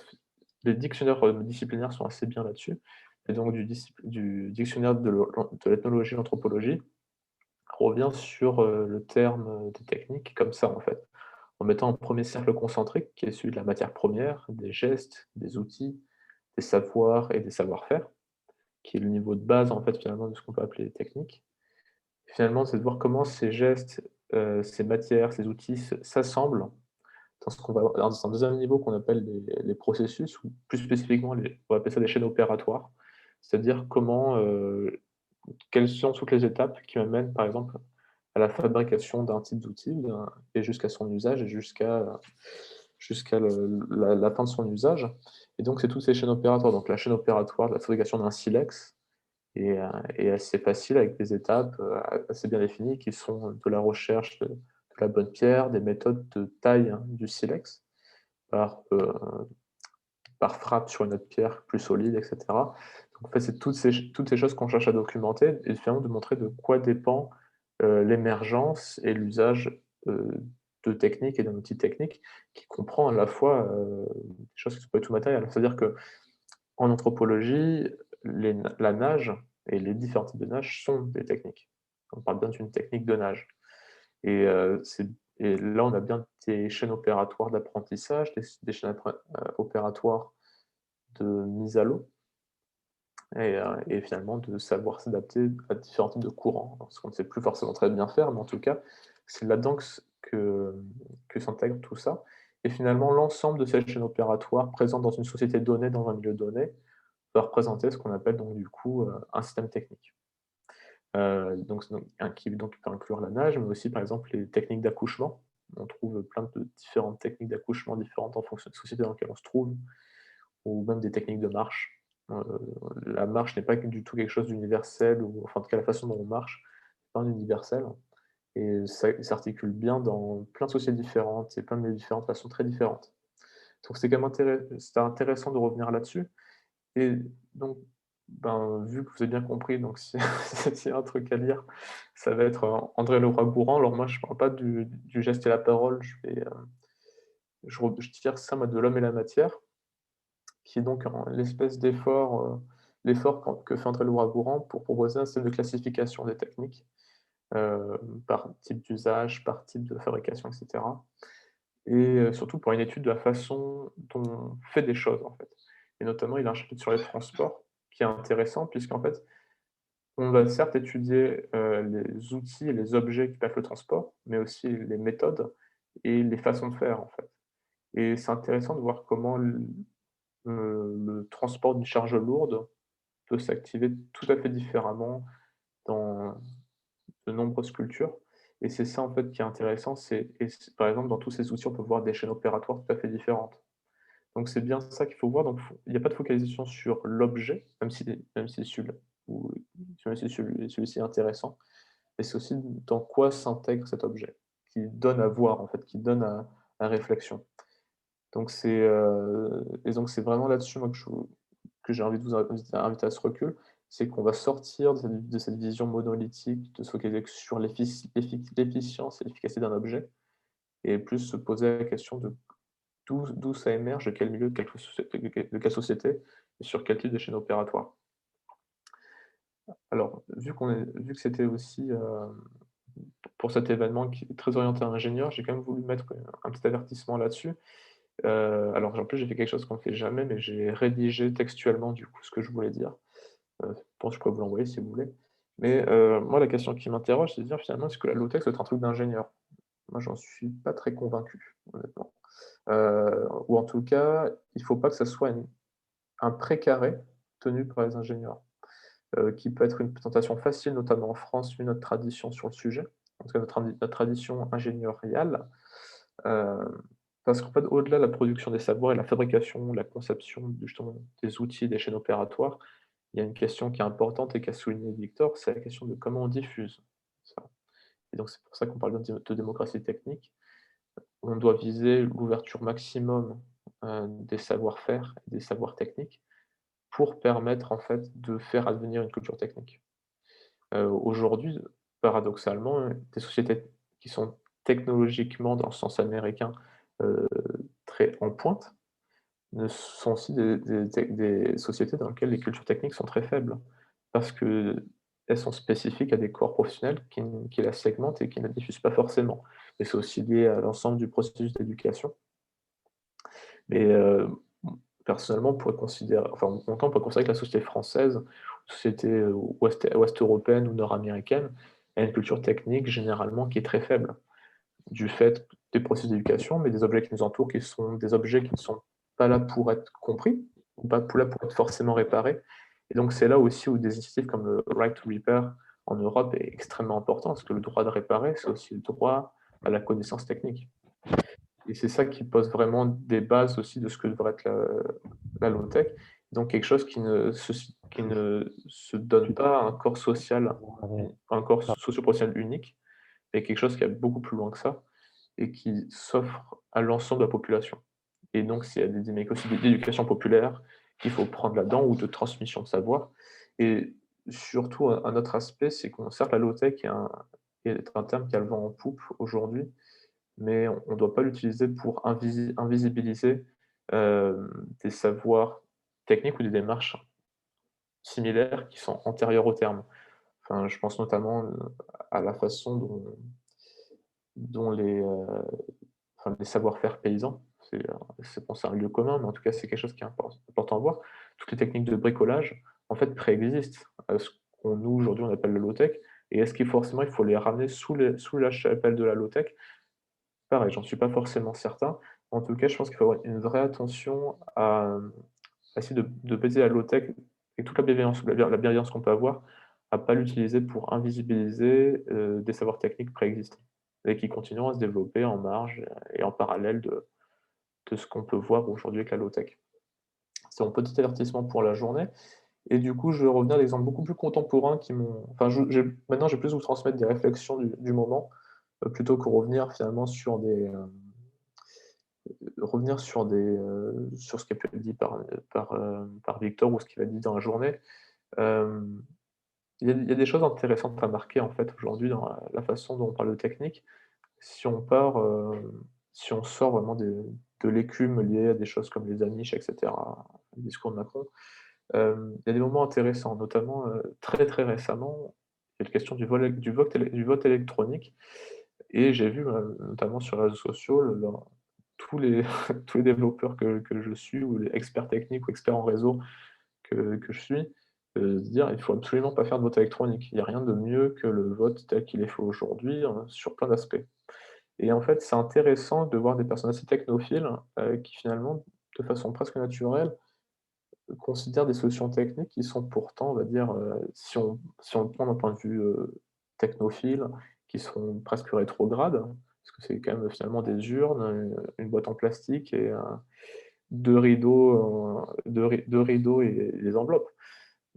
les dictionnaires disciplinaires sont assez bien là-dessus. Et donc, du dictionnaire de l'ethnologie et l'anthropologie revient sur le terme des techniques comme ça, en fait, en mettant un premier cercle concentrique qui est celui de la matière première, des gestes, des outils, des savoirs et des savoir-faire, qui est le niveau de base, en fait, finalement, de ce qu'on peut appeler les techniques. Finalement, c'est de voir comment ces gestes, ces matières, ces outils s'assemblent dans ce qu'on va dans un deuxième niveau qu'on appelle les processus, ou plus spécifiquement, on va appeler ça des chaînes opératoires. C'est-à-dire quelles sont toutes les étapes qui m'amènent, par exemple, à la fabrication d'un type d'outil et jusqu'à son usage et jusqu'à la fin de son usage. Et donc, c'est toutes ces chaînes opératoires. Donc, la chaîne opératoire de la fabrication d'un silex, et assez facile avec des étapes assez bien définies qui sont de la recherche de la bonne pierre, des méthodes de taille du silex par frappe sur une autre pierre plus solide, etc. Donc, en fait, c'est toutes ces choses qu'on cherche à documenter et finalement de montrer de quoi dépend l'émergence et l'usage de techniques et d'un outil technique qui comprend à la fois des choses qui ne sont pas du tout matérielles. C'est-à-dire que en anthropologie, la nage et les différents types de nage sont des techniques. On parle bien d'une technique de nage. Et, et là, on a bien des chaînes opératoires d'apprentissage, des chaînes opératoires de mise à l'eau, et finalement de savoir s'adapter à différents types de courants. Ce qu'on ne sait plus forcément très bien faire, mais en tout cas, c'est là-dedans que s'intègre tout ça. Et finalement, l'ensemble de ces chaînes opératoires présentes dans une société donnée, dans un milieu donné, va représenter ce qu'on appelle donc du coup un système technique. Qui donc peut inclure la nage, mais aussi par exemple les techniques d'accouchement. On trouve plein de différentes techniques d'accouchement différentes en fonction de la société dans laquelle on se trouve, ou même des techniques de marche. La marche n'est pas du tout quelque chose d'universel, ou enfin en tout cas la façon dont on marche, c'est pas un universel, et ça s'articule bien dans plein de sociétés différentes et plein de milieux différents de façon très différente. Donc c'est quand même c'était intéressant de revenir là-dessus. Et donc, vu que vous avez bien compris, donc s'il y a un truc à lire, ça va être André Lecroix-Gourhan. Alors moi, je ne parle pas du geste et la parole, je tire ça moi, de L'homme et la matière, qui est donc l'espèce l'effort que fait André Lecroix-Gourhan pour proposer un système de classification des techniques, par type d'usage, par type de fabrication, etc. Et surtout pour une étude de la façon dont on fait des choses, en fait. Et notamment, il a un chapitre sur les transports qui est intéressant, puisqu'en fait, on va certes étudier les outils et les objets qui permettent le transport, mais aussi les méthodes et les façons de faire, en fait. Et c'est intéressant de voir comment le transport d'une charge lourde peut s'activer tout à fait différemment dans de nombreuses cultures. Et c'est ça, en fait, qui est intéressant. Par exemple, dans tous ces outils, on peut voir des chaînes opératoires tout à fait différentes. Donc, c'est bien ça qu'il faut voir. Donc, il n'y a pas de focalisation sur l'objet, même si même si celui-ci est intéressant. Et c'est aussi dans quoi s'intègre cet objet, qui donne à voir, en fait, qui donne à réflexion. Donc, c'est vraiment là-dessus, moi, que j'ai envie de vous inviter à ce recul, c'est qu'on va sortir de cette vision monolithique, de se focaliser sur l'efficience et l'efficacité d'un objet, et plus se poser la question de d'où ça émerge, de quel milieu, de quelle société, et sur quel type de chaîne opératoire. Alors, vu que c'était aussi, pour cet événement qui est très orienté à ingénieur, j'ai quand même voulu mettre un petit avertissement là-dessus. Alors en plus, j'ai fait quelque chose qu'on ne fait jamais, mais j'ai rédigé textuellement, du coup, ce que je voulais dire. Bon, je pourrais vous l'envoyer si vous voulez. Mais moi, la question qui m'interroge, c'est de dire finalement, est-ce que la low-tech, c'est un truc d'ingénieur? Moi, j'en suis pas très convaincu, honnêtement. Ou en tout cas, il ne faut pas que ça soit un précaré tenu par les ingénieurs, qui peut être une tentation facile, notamment en France, vu notre tradition sur le sujet, en tout cas notre tradition ingénieriale. Parce qu'en fait, au-delà de la production des savoirs et la fabrication, la conception justement des outils, des chaînes opératoires, il y a une question qui est importante et qu'a souligné Victor, c'est la question de comment on diffuse ça. Et donc c'est pour ça qu'on parle de démocratie technique. On doit viser l'ouverture maximum des savoir-faire et des savoirs techniques pour permettre en fait de faire advenir une culture technique. Aujourd'hui, paradoxalement, des sociétés qui sont technologiquement, dans le sens américain, heu, très en pointe, sont aussi des sociétés dans lesquelles les cultures techniques sont très faibles. Parce qu'elles sont spécifiques à des corps professionnels qui la segmentent et qui ne la diffusent pas forcément. Et c'est aussi lié à l'ensemble du processus d'éducation. Mais personnellement, on pourrait considérer, enfin, mon camp, on pourrait considérer que la société française, société ouest européenne ou nord-américaine, a une culture technique généralement qui est très faible, du fait des processus d'éducation, mais des objets qui nous entourent, qui sont des objets qui ne sont pas là pour être compris, ou pas là pour être forcément réparés. Et donc c'est là aussi où des initiatives comme le Right to Repair en Europe est extrêmement important, parce que le droit de réparer, c'est aussi le droit à la connaissance technique. Et c'est ça qui pose vraiment des bases aussi de ce que devrait être la low-tech. Donc quelque chose qui ne se donne pas à un corps social, un corps socio-professionnel unique, mais quelque chose qui va beaucoup plus loin que ça et qui s'offre à l'ensemble de la population. Et donc, s'il y a des dynamiques aussi d'éducation populaire qu'il faut prendre là-dedans ou de transmission de savoir. Et surtout, un autre aspect, c'est qu'on certes, la low-tech est un terme qui a le vent en poupe aujourd'hui, mais on ne doit pas l'utiliser pour invisibiliser des savoirs techniques ou des démarches similaires qui sont antérieures au terme. Enfin, je pense notamment à la façon dont les savoir-faire paysans, c'est un lieu commun, mais en tout cas, c'est quelque chose qui est important à voir. Toutes les techniques de bricolage, en fait, préexistent à ce qu'on nous, aujourd'hui, on appelle la low-tech. Et est-ce qu'il faut les ramener sous la chapelle de la low-tech? Pareil, j'en suis pas forcément certain. En tout cas, je pense qu'il faut avoir une vraie attention à essayer de baiser la low-tech et toute la bienveillance qu'on peut avoir, à pas l'utiliser pour invisibiliser, des savoirs techniques préexistants et qui continueront à se développer en marge et en parallèle de ce qu'on peut voir aujourd'hui avec la low-tech. C'est mon petit avertissement pour la journée. Et du coup, je vais revenir à des exemples beaucoup plus contemporains qui m'ont enfin, maintenant, j'ai plus vous transmettre des réflexions du moment, plutôt que revenir finalement sur sur ce qui a pu être dit par Victor ou ce qu'il a dit dans la journée. Hem, il y a des choses intéressantes à marquer, en fait, aujourd'hui dans la façon dont on parle de technique. Si on part, si on sort vraiment de l'écume liée à des choses comme les Amish et cetera, le discours de Macron, il y a des moments intéressants, notamment, très, très récemment, il y a la question du vote électronique et j'ai vu, notamment sur les réseaux sociaux, tous les tous les développeurs que je suis ou les experts techniques ou experts en réseau que je suis, se dire: «Il faut absolument pas faire de vote électronique». Il y a rien de mieux que le vote tel qu'il est fait aujourd'hui, sur plein d'aspects. Et en fait, c'est intéressant de voir des personnes assez technophiles, qui finalement, de façon presque naturelle, considèrent des solutions techniques qui sont pourtant, on va dire, si on le prend d'un point de vue, technophile, qui sont presque rétrogrades, parce que c'est quand même finalement des urnes, une boîte en plastique et 2 rideaux, 2 rideaux et les enveloppes.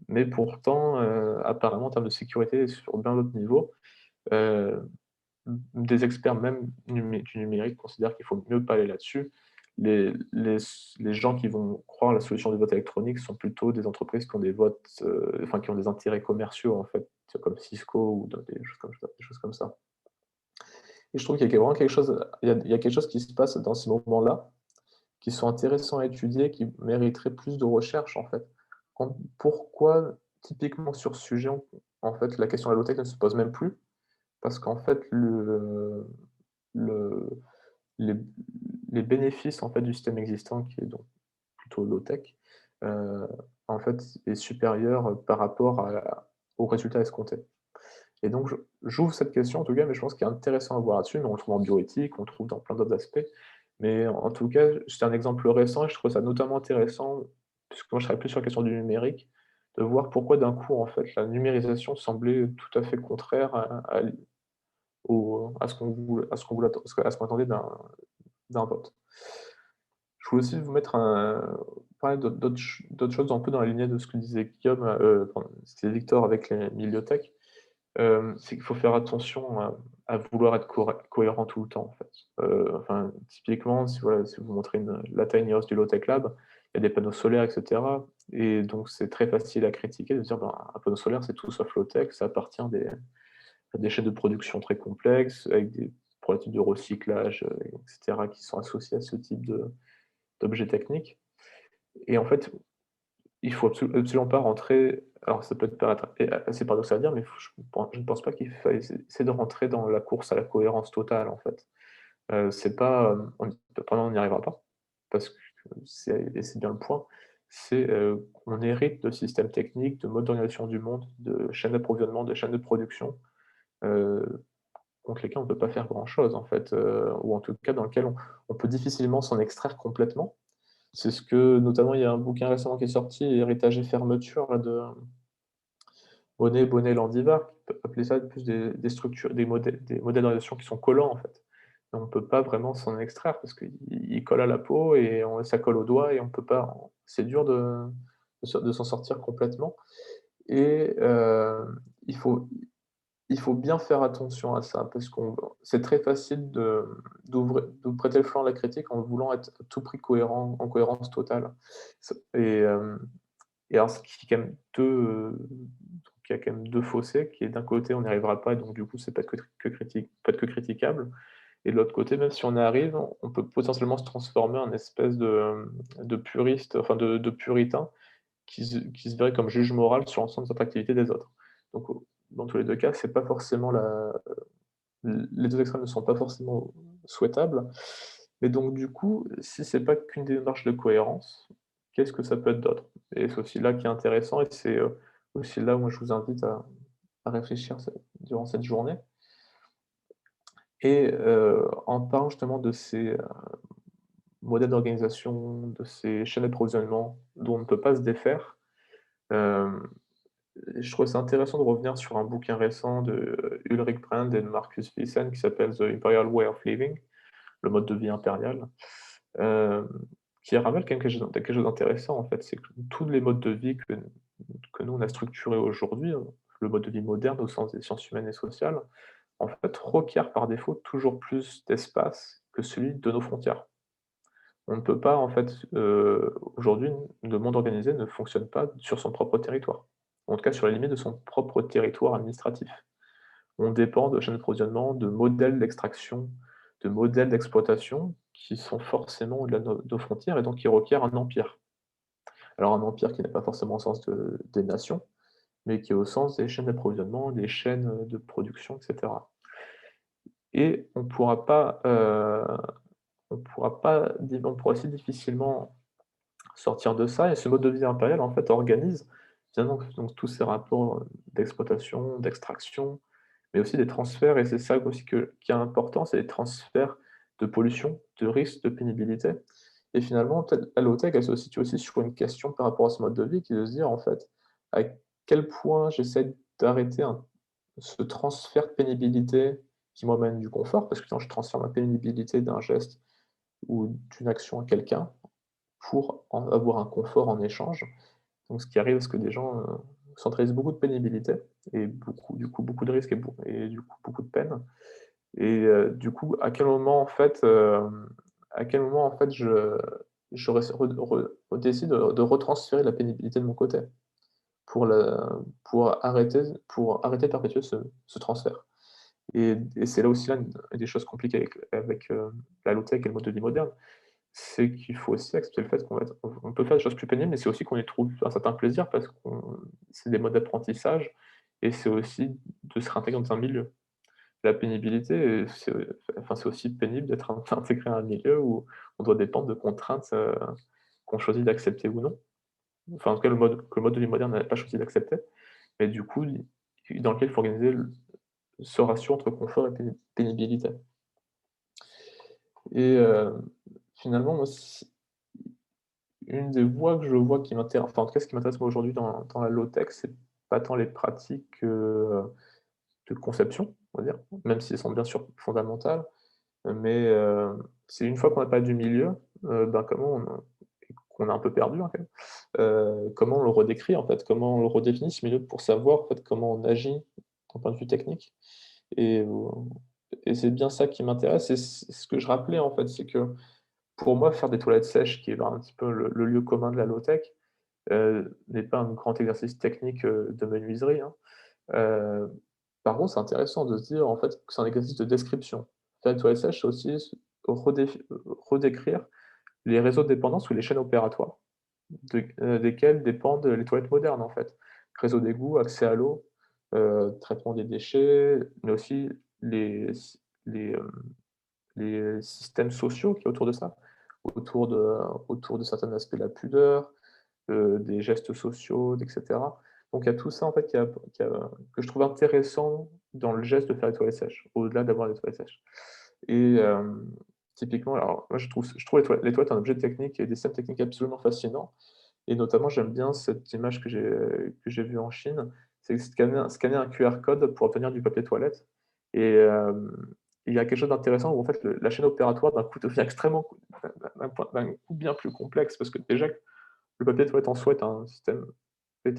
Mais pourtant, apparemment en termes de sécurité et sur bien d'autres niveaux, heu, des experts même du numérique considèrent qu'il faut mieux pas aller là-dessus. Les gens qui vont croire à la solution du vote électronique sont plutôt des entreprises qui ont des votes, enfin qui ont des intérêts commerciaux en fait, comme Cisco ou des choses comme ça. Et je trouve qu'il y a vraiment quelque chose, il y a quelque chose qui se passe dans ces moments-là, qui sont intéressants à étudier, qui mériteraient plus de recherche en fait. Pourquoi typiquement sur ce sujet, en fait, la question de la low-tech ne se pose même plus? Parce qu'en fait, le les les bénéfices, en fait, du système existant qui est donc plutôt low-tech, heu, en fait, est supérieur, par rapport aux résultats escomptés. Et donc j'ouvre cette question en tout cas, mais je pense qu'il est intéressant à voir là-dessus, mais on le trouve en bioéthique, on le trouve dans plein d'autres aspects. Mais en tout cas, c'est un exemple récent et je trouve ça notamment intéressant, puisque moi je travaille plus sur la question du numérique, de voir pourquoi d'un coup, en fait, la numérisation semblait tout à fait contraire à ce qu'on voulait à ce qu'on attendait d'un vote. Je voulais aussi vous mettre parler d'autres choses un peu dans la lignée de ce que disait Guillaume, pardon, ce que disait Victor avec les bibliothèques. C'est qu'il faut faire attention à vouloir être cohérent tout le temps, en fait. Enfin, typiquement, si voilà, si vous montrez la tiny house du low-tech lab, il y a des panneaux solaires et cetera, et donc c'est très facile à critiquer, de dire: «Ben, un panneau solaire, c'est tout sauf low-tech, ça appartient à des chaînes de production très complexes, avec des problématiques de recyclage, et cetera, qui sont associées à ce type d'objets techniques». Et en fait, il faut absolument pas rentrer, alors ça peut te paraître assez paradoxal à dire, mais je ne pense pas qu'il faille essayer de rentrer dans la course à la cohérence totale, en fait. C'est pas, on n'y arrivera pas, parce que c'est bien le point, c'est, qu'on hérite de systèmes techniques, de modes d'organisation du monde, de chaînes d'approvisionnement, de chaînes de production, heu, contre lesquels on ne peut pas faire grand chose, en fait, ou en tout cas dans lesquels on peut difficilement s'en extraire complètement. C'est ce que notamment, il y a un bouquin récemment qui est sorti, Héritage et fermeture, là, de Bonnet-Landivar, qui peut appeler ça plus des structures, des modèles d'organisation qui sont collants, en fait. Et on ne peut pas vraiment s'en extraire parce qu'ils collent à la peau et ça colle aux doigts et on peut pas, c'est dur de s'en sortir complètement. Et il faut bien faire attention à ça parce qu'on c'est très facile de prêter le flanc à la critique en voulant être à tout prix cohérent, en cohérence totale. Et et alors ce qui est quand même 2, donc il y a quand même 2 fossés, qui est d'un côté on n'y arrivera pas et donc du coup c'est pas pas que critiquable, et de l'autre côté, même si on y arrive, on peut potentiellement se transformer en espèce de puriste, enfin de puritain qui se verrait comme juge moral sur l'ensemble des autres activités des autres. Donc dans tous les 2 cas, c'est pas forcément les 2 extrêmes ne sont pas forcément souhaitables. Mais donc du coup, si c'est pas qu'une démarche de cohérence, qu'est-ce que ça peut être d'autre? Et c'est aussi là qui est intéressant et c'est, aussi là où moi je vous invite à réfléchir durant cette journée. Et en parlant justement de ces, modèles d'organisation, de ces chaînes d'approvisionnement dont on ne peut pas se défaire, hem, je trouve ça intéressant de revenir sur un bouquin récent de Ulrich Brand et de Markus Wissen qui s'appelle The Imperial Way of Living, le mode de vie impérial, hem, qui rappelle quelque chose d'intéressant en fait. C'est que tous les modes de vie que nous on a structurés aujourd'hui, le mode de vie moderne au sens des sciences humaines et sociales, en fait requiert par défaut toujours plus d'espace que celui de nos frontières. On ne peut pas en fait, aujourd'hui, le monde organisé ne fonctionne pas sur son propre territoire. En tout cas sur la limite de son propre territoire administratif. On dépend de chaînes d'approvisionnement, de modèles d'extraction, de modèles d'exploitation qui sont forcément au-delà de nos frontières et donc qui requièrent un empire. Alors un empire qui n'est pas forcément au sens des nations, mais qui est au sens des chaînes d'approvisionnement, des chaînes, de production, et cetera. Et on pourra aussi difficilement sortir de ça, et ce mode de vie impérial, en fait, organise bien donc tous ces rapports, d'exploitation, d'extraction, mais aussi des transferts, et c'est ça aussi qui est important, c'est les transferts de pollution, de risques, de pénibilité, Et finalement, peut-être la low-tech, elle se situe aussi sur une question par rapport à ce mode de vie, qui est de se dire, en fait, à quel point j'essaie d'arrêter ce transfert de pénibilité qui m'emmène du confort, parce que quand je transfère ma pénibilité d'un geste ou d'une action à quelqu'un pour avoir un confort en échange. Donc ce qui arrive, c'est que des gens centralisent beaucoup de pénibilité et beaucoup de risques et du coup beaucoup de peine. Et du coup, à quel moment en fait je décide de retransférer la pénibilité de mon côté pour, pour arrêter de perpétuer ce transfert. Et c'est là aussi une des choses compliquées avec la low-tech et le mode de vie moderne, c'est qu'il faut aussi accepter le fait on peut faire des choses plus pénibles, mais c'est aussi qu'on y trouve un certain plaisir parce que c'est des modes d'apprentissage et c'est aussi de se réintégrer dans un milieu. La pénibilité, c'est aussi pénible d'être intégré à un milieu où on doit dépendre de contraintes qu'on choisit d'accepter ou non. Enfin, en tout cas, que le mode de vie moderne n'a pas choisi d'accepter, mais du coup, dans lequel il faut organiser ce ratio entre confort et pénibilité. Et finalement, moi, une des voies que je vois qui m'intéresse, enfin, en tout cas, ce qui m'intéresse moi aujourd'hui dans la low-tech, c'est pas tant les pratiques de conception, on va dire, même si elles sont bien sûr fondamentales, mais c'est une fois qu'on a parlé du milieu, qu'on a un peu perdu en fait, comment on le redécrit en fait, comment on le redéfinit ce milieu pour savoir en fait comment on agit d'un point de vue technique. Et, et c'est bien ça qui m'intéresse. Et ce que je rappelais en fait, c'est que pour moi, faire des toilettes sèches, qui est un petit peu le lieu commun de la low-tech, n'est pas un grand exercice technique de menuiserie, hein. Heu, Par contre, c'est intéressant de se dire en fait que c'est un exercice de description. Faire une toilette sèche, c'est aussi redécrire les réseaux de dépendance ou les chaînes opératoires desquelles dépendent les toilettes modernes, en fait. Réseau d'égout, accès à l'eau, traitement des déchets, mais aussi les les, hem, les systèmes sociaux qui est autour de ça, autour de autour de certains aspects de la pudeur, des gestes sociaux, et cetera. Donc il y a tout ça, en fait, que je trouve intéressant dans le geste de faire les toilettes sèches, au-delà d'avoir les toilettes sèches. Et typiquement, alors moi je trouve les toilettes un objet technique et des systèmes techniques absolument fascinants, et notamment j'aime bien cette image que j'ai vue en Chine, c'est scanner un QR code pour obtenir du papier toilette. Et il y a quelque chose d'intéressant où en fait la chaîne opératoire d'un coup devient extrêmement d'un coup bien plus complexe, parce que déjà le papier toilette en soi est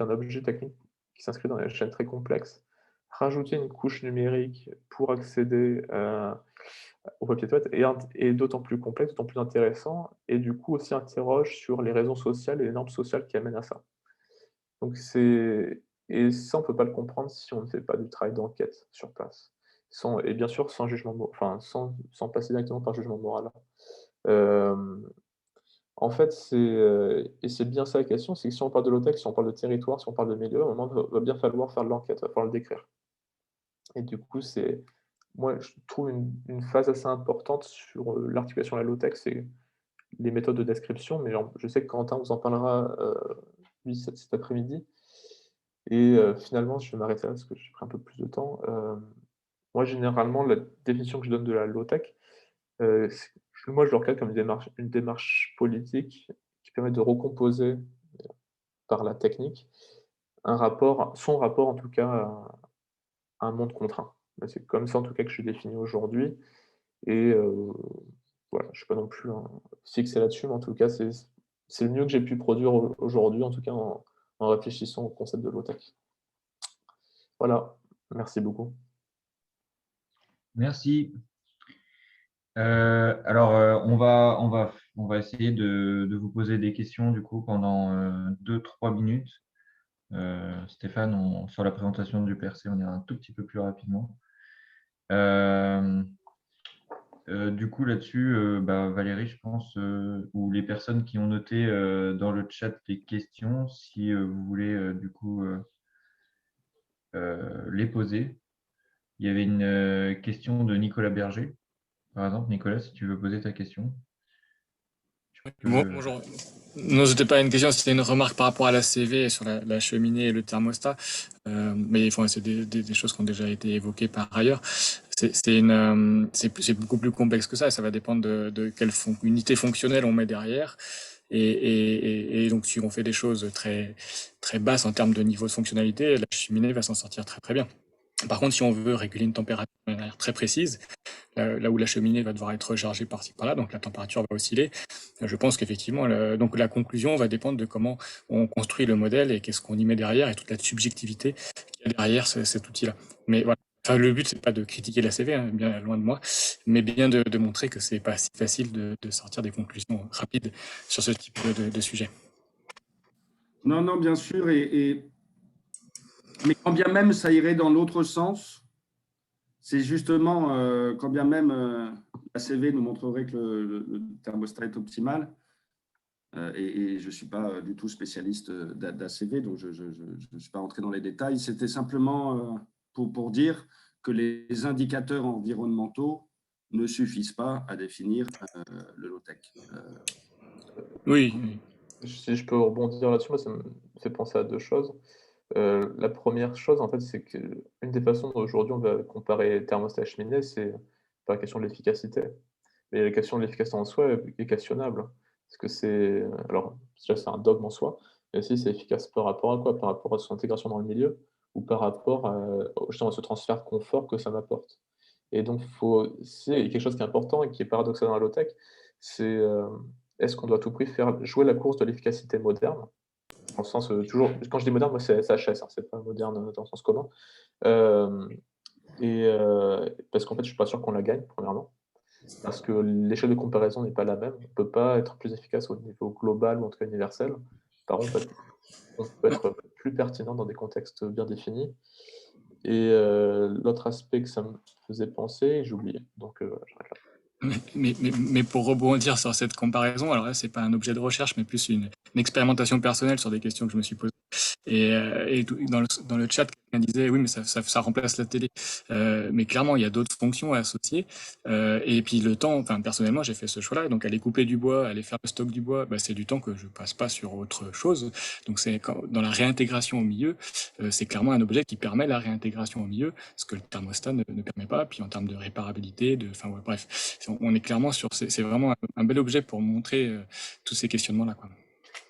un objet technique qui s'inscrit dans la chaîne très complexe. Rajouter une couche numérique pour accéder, au papier toilette est d'autant plus complexe, d'autant plus intéressant, et du coup aussi interroge sur les raisons sociales et les normes sociales qui amènent à ça. Donc et ça, on peut pas le comprendre si on ne fait pas du travail d'enquête sur place. Et bien sûr sans jugement sans passer directement par jugement moral. Hem En fait, c'est bien ça la question, c'est que si on parle de low-tech, si on parle de territoire, si on parle de milieu, à un moment, va bien falloir faire de l'enquête, va falloir le décrire. Et du coup, moi, je trouve une phase assez importante sur, l'articulation de la low-tech, c'est les méthodes de description, mais je sais que Quentin vous en parlera, lui, cet après-midi. Et finalement, je vais m'arrêter là parce que j'ai pris un peu plus de temps. Moi, généralement, la définition que je donne de la low-tech, moi, je le regarde comme une démarche politique qui permet de recomposer par la technique son rapport en tout cas à un monde contraint. Bah, c'est comme ça en tout cas que je définis aujourd'hui, et voilà, je ne suis pas non plus fixé là-dessus, mais en tout cas c'est le mieux que j'ai pu produire aujourd'hui, en tout cas en réfléchissant au concept de low-tech. Voilà, merci beaucoup. Merci. Alors, on va essayer de vous poser des questions du coup pendant 2-3 minutes. Stéphane, sur la présentation du PRC, on ira un tout petit peu plus rapidement. Du coup, là-dessus, Valérie, je pense, ou les personnes qui ont noté dans le chat les questions, si vous voulez du coup les poser. Il y avait une question de Nicolas Berger. Par exemple, Nicolas, si tu veux poser ta question. Bonjour. Non, c'était pas une question, c'était une remarque par rapport à la CV sur la cheminée et le thermostat. Mais enfin, c'est des choses qui ont déjà été évoquées par ailleurs. c'est beaucoup plus complexe que ça. Ça va dépendre de quelle unité fonctionnelle on met derrière. Et donc, si on fait des choses très, très basses en termes de niveau de fonctionnalité, la cheminée va s'en sortir très, très bien. Par contre, si on veut réguler une température de manière très précise, là où la cheminée va devoir être rechargée par-ci par-là, donc la température va osciller. Je pense qu'effectivement, donc la conclusion va dépendre de comment on construit le modèle et qu'est-ce qu'on y met derrière et toute la subjectivité qu'il y a derrière cet outil-là. Mais voilà. Enfin, le but, c'est pas de critiquer la CV, hein, bien loin de moi, mais bien de montrer que c'est pas si facile de sortir des conclusions rapides sur ce type de sujet. Non, non, bien sûr. Mais quand bien même ça irait dans l'autre sens, c'est justement, quand bien même la CV nous montrerait que le thermostat est optimal, et je ne suis pas du tout spécialiste d'ACV, donc je ne suis pas rentré dans les détails. C'était simplement pour dire que les indicateurs environnementaux ne suffisent pas à définir le low-tech. Oui. Si je peux rebondir là-dessus, moi, ça me fait penser à deux choses. La première chose, en fait, c'est qu'une des façons dont aujourd'hui on va comparer thermostat et cheminée, c'est par la question de l'efficacité. Mais la question de l'efficacité en soi est questionnable. Parce que c'est. Alors, déjà, c'est un dogme en soi, mais aussi c'est efficace par rapport à quoi? Par rapport à son intégration dans le milieu ou par rapport justement à ce transfert de confort que ça m'apporte. Et donc, c'est quelque chose qui est important et qui est paradoxal dans la low-tech, c'est est-ce qu'on doit à tout prix faire jouer la course de l'efficacité moderne? Dans le sens, toujours, quand je dis moderne, moi, c'est HS, hein, c'est pas moderne dans le sens commun. Euh, parce qu'en fait, je suis pas sûr qu'on la gagne, premièrement. Parce que l'échelle de comparaison n'est pas la même. On ne peut pas être plus efficace au niveau global ou en tout cas universel. Par contre, on peut être plus pertinent dans des contextes bien définis. Et l'autre aspect que ça me faisait penser, j'ai oublié. Donc, j'arrête là. Mais pour rebondir sur cette comparaison, alors là, c'est pas un objet de recherche, mais plus une expérimentation personnelle sur des questions que je me suis posées. Et dans le chat, quelqu'un disait oui, mais ça remplace la télé. Mais clairement, il y a d'autres fonctions à associer. Et puis le temps, enfin personnellement, j'ai fait ce choix-là. Donc aller couper du bois, aller faire le stock du bois, bah, c'est du temps que je passe pas sur autre chose. Donc c'est dans la réintégration au milieu, c'est clairement un objet qui permet la réintégration au milieu, ce que le thermostat ne permet pas. Puis en termes de réparabilité, enfin ouais, bref, on est clairement sur, c'est vraiment un bel objet pour montrer tous ces questionnements-là, quoi.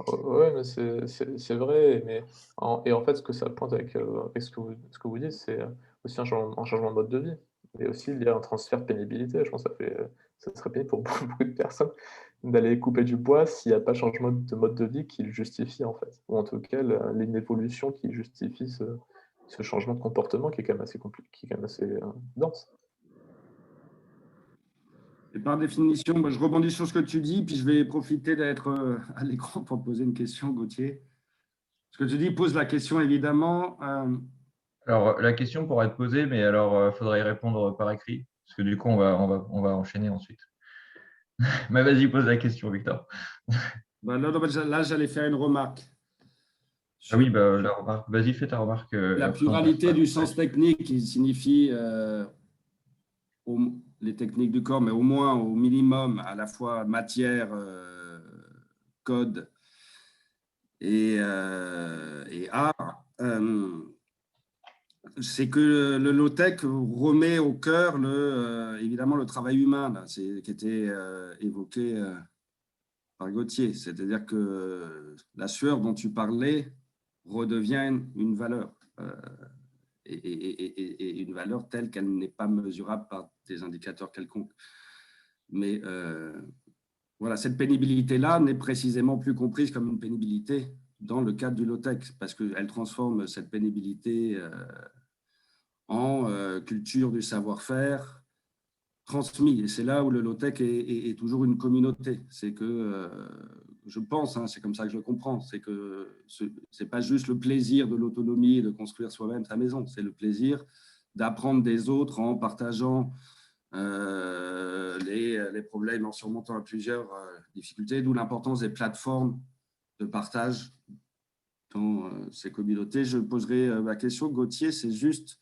Ouais, mais c'est vrai, mais et en fait, ce que ça pointe avec ce que vous dites, c'est aussi un changement de mode de vie. Mais aussi, il y a un transfert de pénibilité. Je pense que ça serait pénible pour beaucoup de personnes d'aller couper du bois s'il n'y a pas changement de mode de vie qui le justifie, en fait. Ou en tout cas, une évolution qui justifie ce changement de comportement qui est quand même assez compliqué, qui est quand même assez dense. Et par définition, moi, je rebondis sur ce que tu dis, puis je vais profiter d'être à l'écran pour poser une question, Gauthier. Ce que tu dis pose la question, évidemment. Alors, la question pourra être posée, mais alors, il faudra y répondre par écrit, parce que du coup, on va enchaîner ensuite. Mais vas-y, pose la question, Victor. Là, j'allais faire une remarque. Ah oui, bah, la remarque. Vas-y, fais ta remarque. La Après, on pluralité passera. du sens technique qui signifie les techniques du corps, mais au moins, au minimum, à la fois matière, code et art. C'est que le low-tech remet au cœur évidemment le travail humain, là, qui était évoqué par Gauthier. C'est-à-dire que la sueur dont tu parlais redevient une valeur. Et une valeur telle qu'elle n'est pas mesurable par des indicateurs quelconques. Mais voilà, cette pénibilité-là n'est précisément plus comprise comme une pénibilité dans le cadre du low-tech, parce qu'elle transforme cette pénibilité en culture du savoir-faire transmis. Et c'est là où le low-tech est toujours une communauté. C'est que, je pense, hein, c'est comme ça que je le comprends, c'est que ce n'est pas juste le plaisir de l'autonomie et de construire soi-même sa maison, c'est le plaisir d'apprendre des autres en partageant les problèmes, en surmontant à plusieurs difficultés, d'où l'importance des plateformes de partage dans ces communautés. Je poserai ma question, Gauthier, c'est juste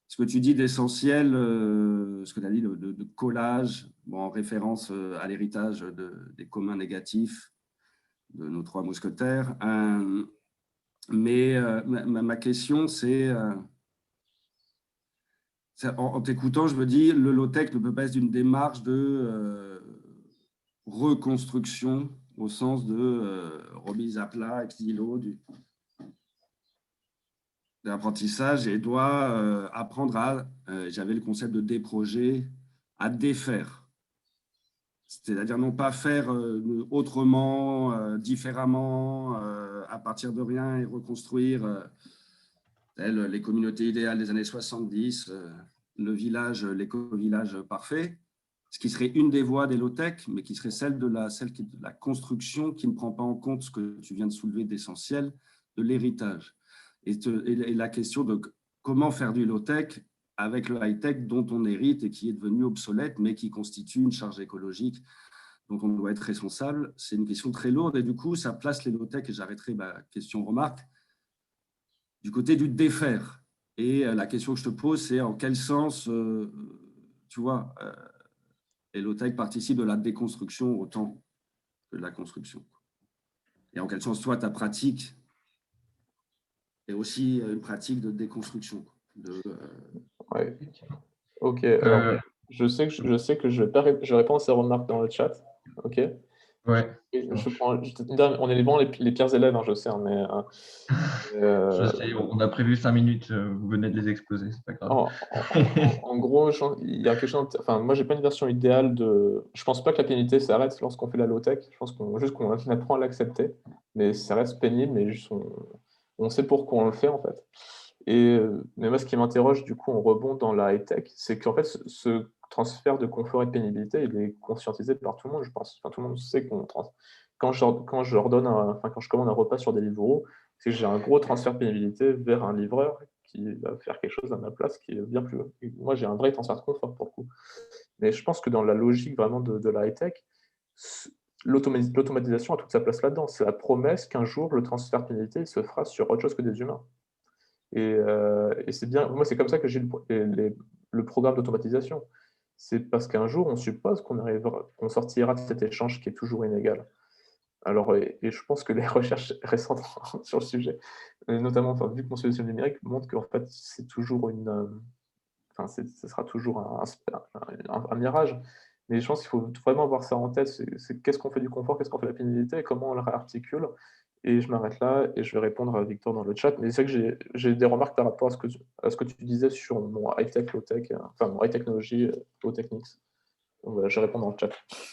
ce que tu dis d'essentiel, ce que tu as dit de collage, bon, en référence à l'héritage des communs négatifs de nos trois mousquetaires. Mais ma question, c'est En t'écoutant, je me dis, le low-tech ne peut pas être une démarche de reconstruction au sens de remise à plat, ex nihilo de l'apprentissage et doit apprendre à, j'avais le concept de déprojet, à défaire. C'est-à-dire non pas faire autrement, différemment, à partir de rien et reconstruire telles les communautés idéales des années 70, le village, l'éco-village parfait, ce qui serait une des voies des low-tech, mais qui serait celle de la construction qui ne prend pas en compte ce que tu viens de soulever d'essentiel, de l'héritage. Et la question de comment faire du low-tech avec le high-tech dont on hérite et qui est devenu obsolète, mais qui constitue une charge écologique dont on doit être responsable, c'est une question très lourde. Et du coup, ça place les low-tech, et j'arrêterai ma question-remarque, du côté du défaire. Et la question que je te pose, c'est en quel sens, tu vois, les low-tech participent de la déconstruction autant que de la construction. Et en quel sens, toi, ta pratique est aussi une pratique de déconstruction. Ouais. Ok, alors je sais que je réponds à ces remarques dans le chat. Ok. Ouais. On est vraiment les pires élèves, hein, je sais, hein, mais je sais, on a prévu 5 minutes, vous venez de les exploser, c'est pas grave. En gros, il y a quelque chose. Enfin, moi, j'ai pas une version idéale de. Je pense pas que la pénibilité s'arrête lorsqu'on fait la low-tech. Je pense qu'on apprend à l'accepter, mais ça reste pénible, mais juste on sait pourquoi on le fait en fait. Mais moi, ce qui m'interroge, du coup, on rebond dans la high-tech, c'est qu'en fait, ce transfert de confort et de pénibilité, il est conscientisé par tout le monde, je pense. Enfin, tout le monde sait quand je commande un repas sur Deliveroo, c'est que j'ai un gros transfert de pénibilité vers un livreur qui va faire quelque chose à ma place qui est bien plus. Moi, j'ai un vrai transfert de confort pour le coup. Mais je pense que dans la logique vraiment de la high-tech, l'automatisation a toute sa place là-dedans. C'est la promesse qu'un jour, le transfert de pénibilité se fera sur autre chose que des humains. Et c'est bien, moi, c'est comme ça que j'ai le programme d'automatisation. C'est parce qu'un jour, on suppose qu'on sortira de cet échange qui est toujours inégal. Alors, et je pense que les recherches récentes sur le sujet, notamment, enfin, vu que mon solution numérique montre qu'en fait, c'est toujours ce sera toujours un mirage. Mais je pense qu'il faut vraiment avoir ça en tête. C'est qu'est-ce qu'on fait du confort, qu'est-ce qu'on fait de la pénibilité et comment on le réarticule. Et je m'arrête là et je vais répondre à Victor dans le chat. Mais c'est vrai que j'ai des remarques par rapport à ce que tu disais sur mon high-tech, low-tech, enfin mon high-technologie, low-techniques. Donc voilà, je réponds dans le chat.